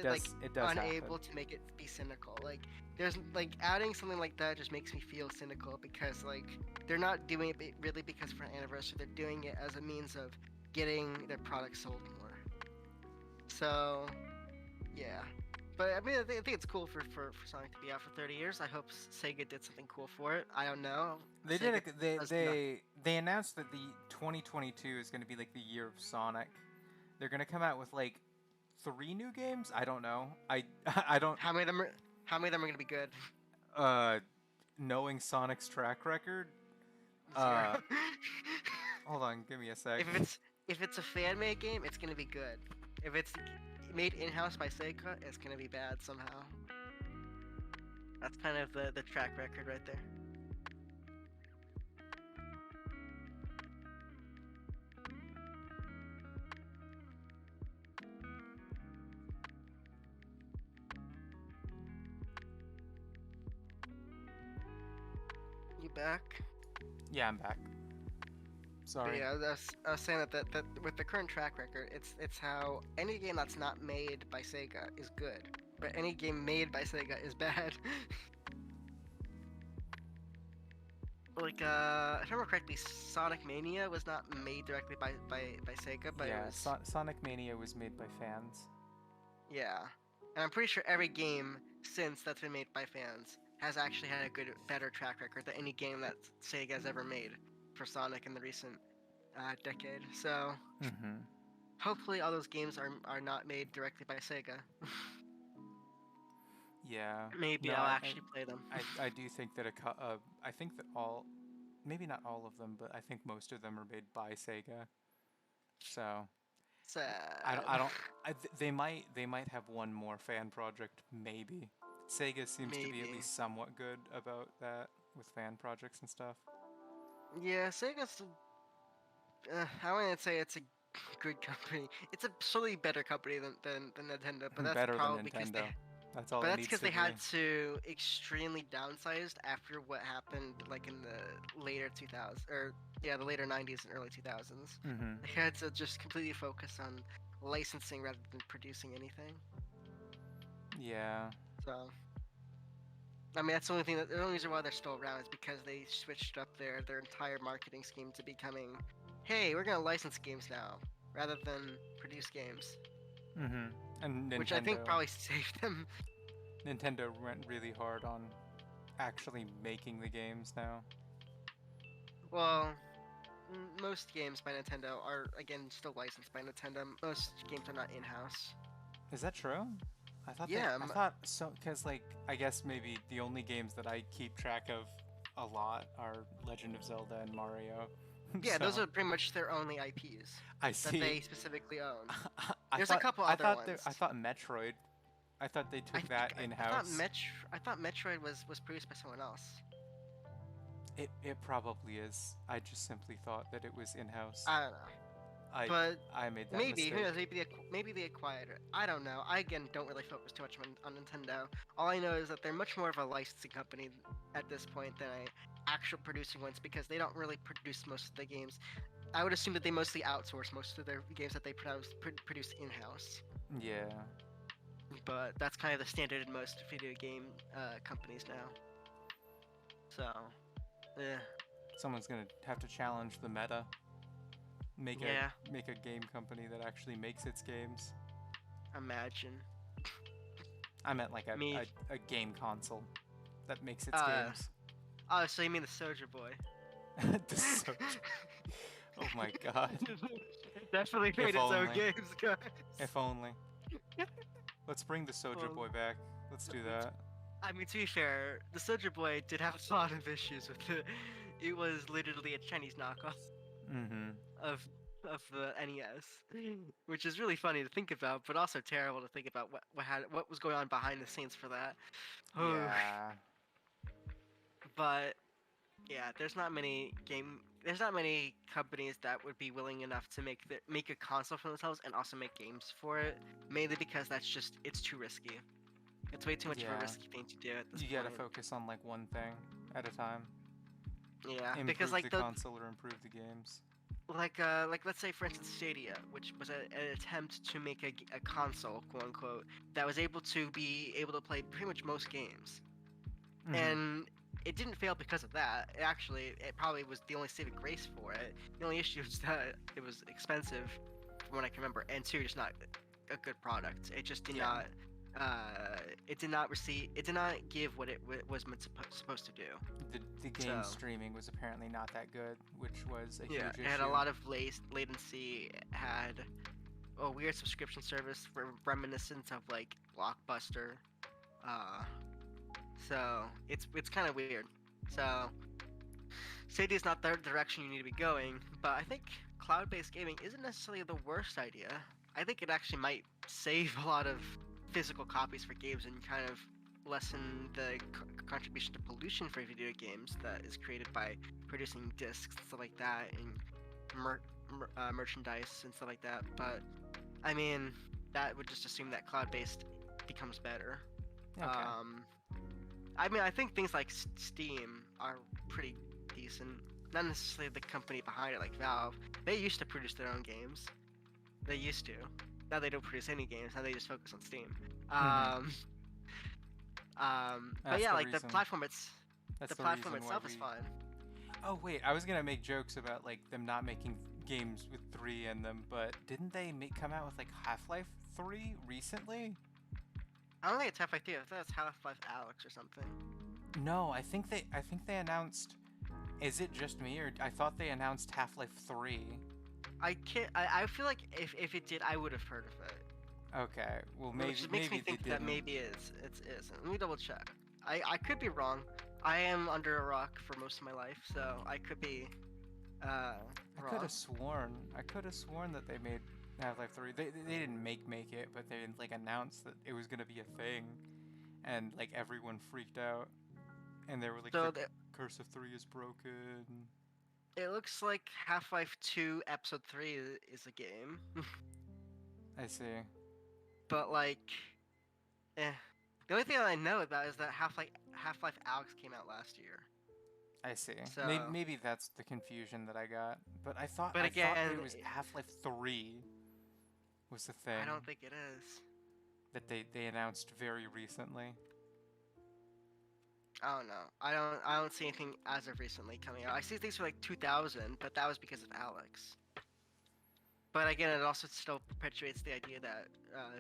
like unable to make it be cynical. Like there's like adding something like that just makes me feel cynical because like they're not doing it really because for an anniversary. They're doing it as a means of getting their product sold more. So yeah. But I mean, I think it's cool for Sonic to be out for 30 years. I hope Sega did something cool for it. I don't know. They Sega they announced that the 2022 is going to be like the year of Sonic. They're going to come out with like 3 new games. I don't know. I don't. How many of them are going to be good? Knowing Sonic's track record. Zero. Hold on, give me a sec. If it's a fan made game, it's going to be good. If it's made in-house by Sega, it's gonna be bad somehow. That's kind of the track record right there. You back? Yeah, I'm back. But Sorry. yeah, I was saying that with the current track record, it's how any game that's not made by Sega is good, but any game made by Sega is bad. Like if I remember correctly, Sonic Mania was not made directly by Sega, but it Yeah, was Sonic Mania was made by fans. yeah. And I'm pretty sure every game since that's been made by fans has actually had a good, better track record than any game that Sega has ever made for Sonic in the recent decade. So Mm-hmm. hopefully all those games are not made directly by Sega. Yeah. Maybe No, I'll actually play them. I do think that I think that maybe not all of them, but I think most of them are made by Sega. So Sad. I don't they might have one more fan project maybe. Sega seems to be at Maybe. least somewhat good about that with fan projects and stuff. Yeah, Sega's. I wouldn't say it's a good company. It's a slightly better company than Nintendo, but that's Better than probably because they Nintendo. That's all but it that's needs because to they be. had to extremely downsize after what happened like in the later 2000s or yeah, the later 90s and early 2000s. Mm-hmm. They had to just completely focus on licensing rather than producing anything. Yeah. So, I mean, that's the only thing the only reason why they're still around is because they switched up their entire marketing scheme to becoming, hey, we're gonna license games now rather than produce games, Mm-hmm. And which I think probably saved them. Nintendo went really hard on actually making the games now. Well, most games by Nintendo are again still licensed by Nintendo. Most games are not in-house. Is that true? Yeah, I thought so because like I guess maybe the only games that I keep track of a lot are Legend of Zelda and Mario. yeah, those So are pretty much their only IPs I that see. they specifically own. I There's a thought couple I other thought there ones. I thought Metroid. I thought they took that in house. I thought Metroid was produced by someone else. It probably is. I just simply thought that it was in house. I don't know. I But I made that maybe who mistake. knows? Maybe they acquired it. I don't know. I again don't really focus too much on Nintendo. All I know is that they're much more of a licensing company at this point than a actual producing ones because they don't really produce most of the games. I would assume that they mostly outsource most of their games that they produce in house. Yeah. But that's kind of the standard in most video game companies now. So, yeah, Someone's gonna have to challenge the meta. yeah. Make a game company that actually makes its games. Imagine I meant like me. a game console that makes its Uh, games. oh, so you mean the Soldier Boy? The so Oh my god. Definitely If made its own only. games, guys. If only. Let's bring the Soldier Well, Boy back. Let's do that. I mean, to be fair, the Soldier Boy did have a lot of issues with it. It was literally a Chinese knockoff Mm-hmm. of of the NES, which is really funny to think about, but also terrible to think about what was going on behind the scenes for that. Yeah. But yeah, there's not many companies that would be willing enough to make a console for themselves and also make games for it. Mainly because it's too risky. It's way too much of a Yeah. risky thing to do at this You gotta point. focus on like one thing at a time. Yeah, because Improve like the the console or improve the games. like let's say for instance Stadia, which was an attempt to make a console, quote unquote, that was able to play pretty much most games, Mm-hmm. and it didn't fail because of that. It probably was the only saving grace for it. The only issue was that it was expensive, from what I can remember, and two, just not a good product. It just did Yeah. not. It did not receive. It did not give what it was supposed to do. The game So streaming was apparently not that good, which was a huge yeah, issue. it had a lot of latency. It had a weird subscription service reminiscent of like Blockbuster. Uh, so it's kind of weird. So Stadia is not the direction you need to be going, but I think cloud-based gaming isn't necessarily the worst idea. I think it actually might save a lot of physical copies for games and kind of lessen the contribution to pollution for video games that is created by producing discs and stuff like that and merchandise and stuff like that. But I mean, that would just assume that cloud-based becomes better. Okay. I mean, I think things like Steam are pretty decent. not necessarily the company behind it, like Valve. They used to produce their own games. They used to. Now they don't produce any games. Now they just focus on Steam. Mm-hmm. Um, but That's yeah, the like reason. That's the the platform reason why itself is we. fine. Oh wait, I was gonna make jokes about like them not making games with 3 in them, but didn't they come out with like Half-Life 3 recently? I don't think it's Half-Life 3. I thought it's Half-Life Alex or something. No, I think they announced. Is it just me, or I thought they announced Half-Life 3? I can't. I feel like if it did, I would have heard of it. Okay, well Which makes me maybe they think that didn't. maybe it isn't. Let me double check. I could be wrong. I am under a rock for most of my life, so I could be uh I could wrong. have sworn. I could have sworn that they made Half-Life 3. They didn't make it, but they like announced that it was gonna be a thing, and like everyone freaked out, and they were like the So curse of 3 is broken. it looks like Half-Life 2 Episode 3 is a game, I see. but like, eh. The only thing that I know about is that Half-Life Alex came out last year. I see. So, Maybe that's the confusion that I got. But but I thought again, there was Half-Life 3 was the I thing don't think it is. that they announced very recently. I don't know. I don't see anything as of recently coming out. I see things for like 2000, but that was because of Alex. But again, it also still perpetuates the idea that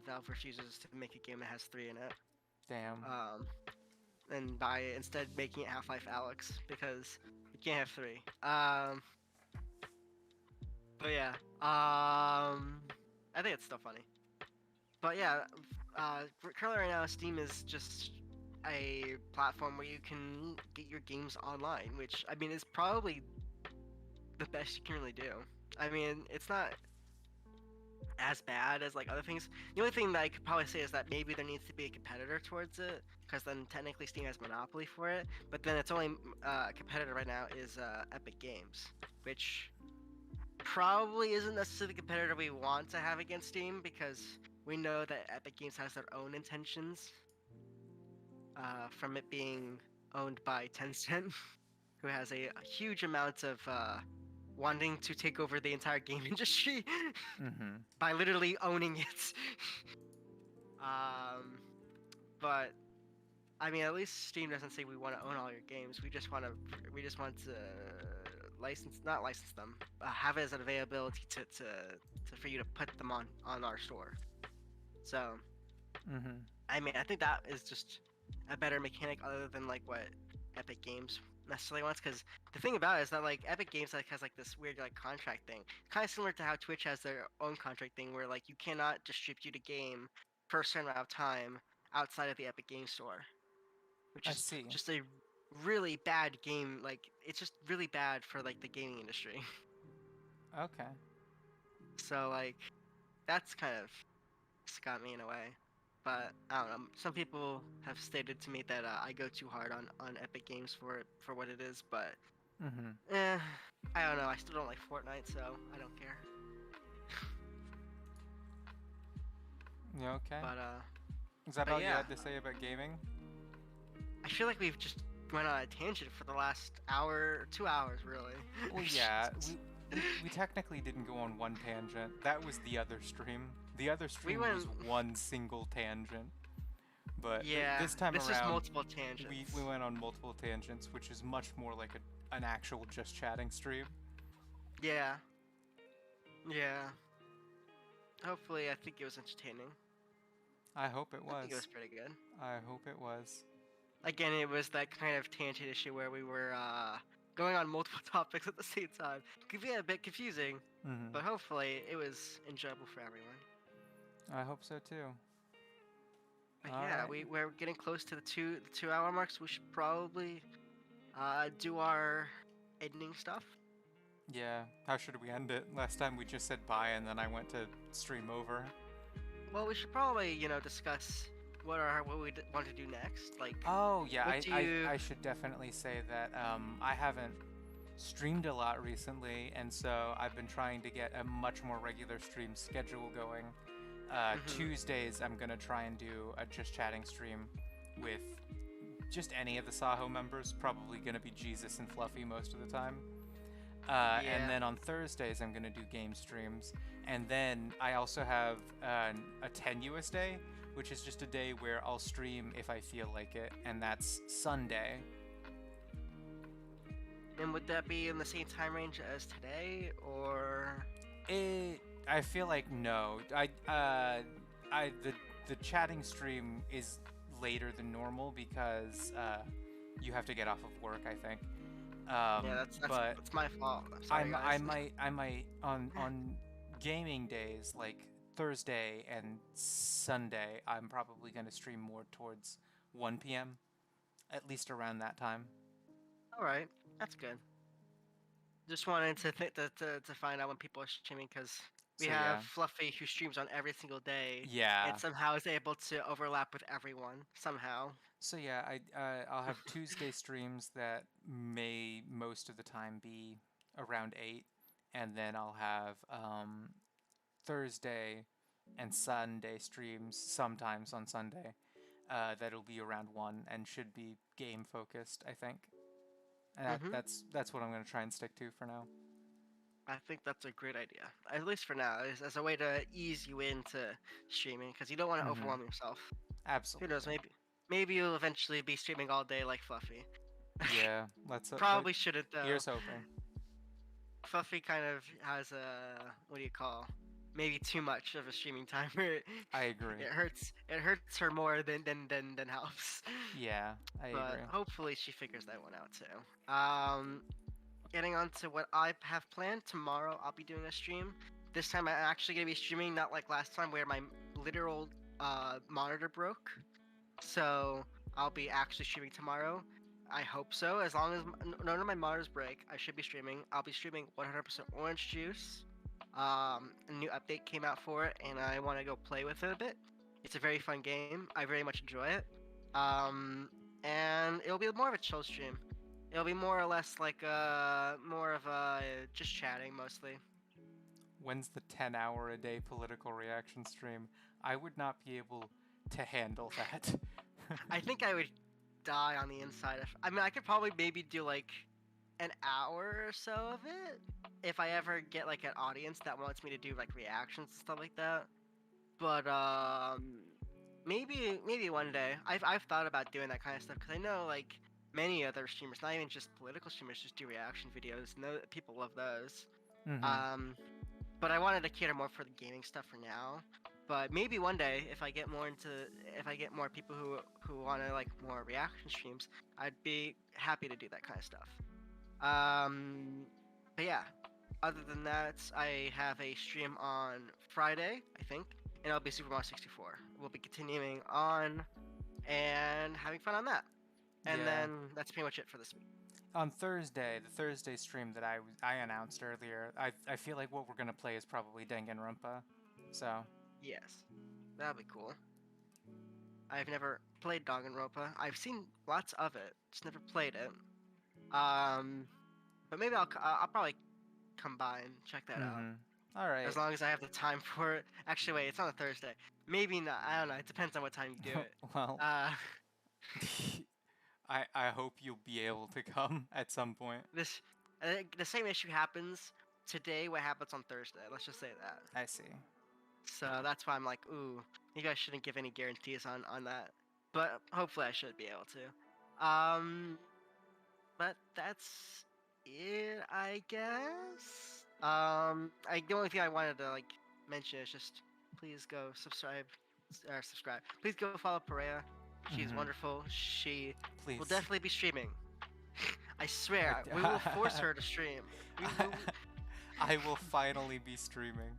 Valve refuses to make a game that has 3 in it. Damn. Um, and by instead making it Half-Life Alex because you can't have 3. But yeah. I think it's still funny. But yeah, currently right now, Steam is just a platform where you can get your games online, which I mean is probably the best you can really do. I mean, it's not as bad as like other things. The only thing that I could probably say is that maybe there needs to be a competitor towards it, because then technically Steam has monopoly for it. But then its only competitor right now is Epic Games, which probably isn't necessarily the competitor we want to have against Steam because we know that Epic Games has their own intentions from it being owned by Tencent, who has a huge amount of wanting to take over the entire game industry Mm-hmm. by literally owning it. um, but I mean, at least Steam doesn't say we want to own all your games. We just want to not license them, have it as an availability to for you to put them on our store. So Mm-hmm. I mean, I think that is just a better mechanic other than like what Epic Games necessarily wants. Because the thing about it is that like Epic Games like has like this weird like contract thing, kind of similar to how Twitch has their own contract thing, where like you cannot distribute a game for a certain amount of time outside of the Epic Game Store, which I is see. just a really bad game. Like it's just really bad for like the gaming industry. Okay. So like that's kind of just got me in a way. But I don't know. Some people have stated to me that I go too hard on Epic Games for what it is. But Mm-hmm. I don't know. I still don't like Fortnite, so I don't care. You okay? But Is that but all you yeah, had to say about gaming? I feel like we've just went on a tangent for the last hour, 2 hours, really. Well, yeah. We technically didn't go on one tangent. That was the other stream. The other we stream went. was one single tangent. But Yeah, this time this is around, multiple tangents. we went on multiple tangents, which is much more like an actual just chatting stream. Yeah, yeah. Hopefully, I think it was entertaining. I hope it I think it was was. pretty good. I hope it was. Again, it was that kind of tangent issue where we were going on multiple topics at the same time. Could be a bit confusing, Hmm. but hopefully it was enjoyable for everyone. I hope so too. But All yeah, right. we're getting close to the 2 hour mark, so we should probably do our ending stuff. Yeah. How should we end it? Last time we just said bye and then I went to stream over. Well, we should probably discuss what we want to do next. Like, Oh, yeah. what do you? I should definitely say that I haven't streamed a lot recently, and so I've been trying to get a much more regular stream schedule going. Mhm. Tuesdays, I'm gonna try and do a just chatting stream with just any of the Saho members. Probably gonna be Jesus and Fluffy most of the time. And Yeah. then on Thursdays, I'm going to do game streams. And then I also have a tenuous day, which is just a day where I'll stream if I feel like it, and that's Sunday. And would that be in the same time range as today, or? I feel like no. The chatting stream is later than normal because you have to get off of work, I think. Yeah, But that's my fault. I'm sorry, I guys. might on gaming days like Thursday and Sunday, I'm probably going to stream more towards 1 p.m. at least around that time. All right, that's good. Just wanted to to find out when people are streaming because we So have yeah. Fluffy who streams on every single day and Yeah. somehow is able to overlap with everyone somehow. So yeah, I'll have Tuesday streams that may most of the time be around 8, and then I'll have Thursday and Sunday streams sometimes on Sunday that'll be around 1 and should be game focused, I think. And Mhm. that's what I'm gonna try and stick to for now. I think that's a great idea, at least for now, as a way to ease you into streaming because you don't want to Mm-hmm. overwhelm yourself. Who knows? Absolutely. Maybe you'll eventually be streaming all day like Fluffy. Yeah. Probably shouldn't though. Here's hoping. Fluffy kind of has a what do you call? Maybe too much of a streaming time where I agree. it hurts her more than helps. Yeah, I But agree. hopefully she figures that one out too. Getting on to what I have planned tomorrow, I'll be doing a stream. This time I'm actually gonna be streaming, not like last time where my literal monitor broke. So I'll be actually streaming tomorrow. I hope so. As long as none of my monitors break, I should be streaming. I'll be streaming 100% Orange Juice. A new update came out for it, and I want to go play with it a bit. It's a very fun game. I very much enjoy it. And it'll be more of a chill stream. It'll be more or less like more of a just chatting mostly. When's the 10-hour a day political reaction stream? I would not be able to handle that. I think I would die on the inside. I mean, I could probably maybe do like an hour or so of it if I ever get like an audience that wants me to do like reactions and stuff like that. But maybe one day. I've thought about doing that kind of stuff because I know like many other streamers, not even just political streamers, just do reaction videos. No, people love those. Mm-hmm. Um, but I wanted to cater more for the gaming stuff for now. But maybe one day, if I get more people who want to like more reaction streams, I'd be happy to do that kind of stuff. But yeah, other than that, I have a stream on Friday, I think, and it'll be Super Mario 64. We'll be continuing on and having fun on that. And Yeah. then that's pretty much it for this week. On Thursday, the Thursday stream that I announced earlier, I feel like what we're gonna play is probably Danganronpa. So Yes, that'll be cool. I've never played Danganronpa. I've seen lots of it, just never played it. But maybe I'll probably come by and check that out. mm-hmm. All right. As long as I have the time for it. Actually, wait, it's on a Thursday. Maybe not. I don't know. It depends on what time you do it. Well, Uh, I hope you'll be able to come at some point. this the same issue happens today. What happens on Thursday? Let's just say that. I see. So that's why I'm like, ooh, you guys shouldn't give any guarantees on that. But hopefully, I should be able to. But that's it, I guess. The only thing I wanted to like mention is just please go subscribe. Please go follow Perea. She's Mhm. wonderful. She Please. will definitely be streaming. I swear, we will force her to stream. I will finally be streaming.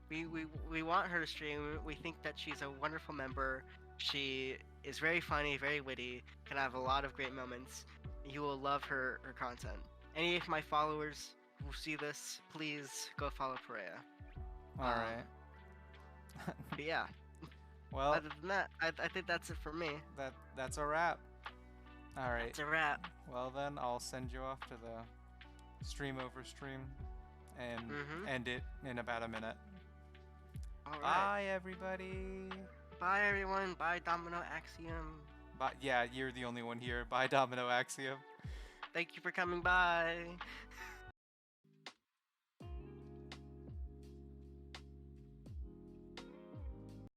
We want her to stream. We think that she's a wonderful member. She is very funny, very witty, can have a lot of great moments. You will love her content. Any of my followers who see this, please go follow Perea. All right. But yeah, Well, other than that, I think that's it for me. that's a wrap. All right. It's a wrap. Well then, I'll send you off to the stream over stream and Mhm. end it in about a minute. All right. Bye everybody. Bye everyone. Bye Domino Axiom. Bye. Yeah, you're the only one here. Bye Domino Axiom. Thank you for coming by.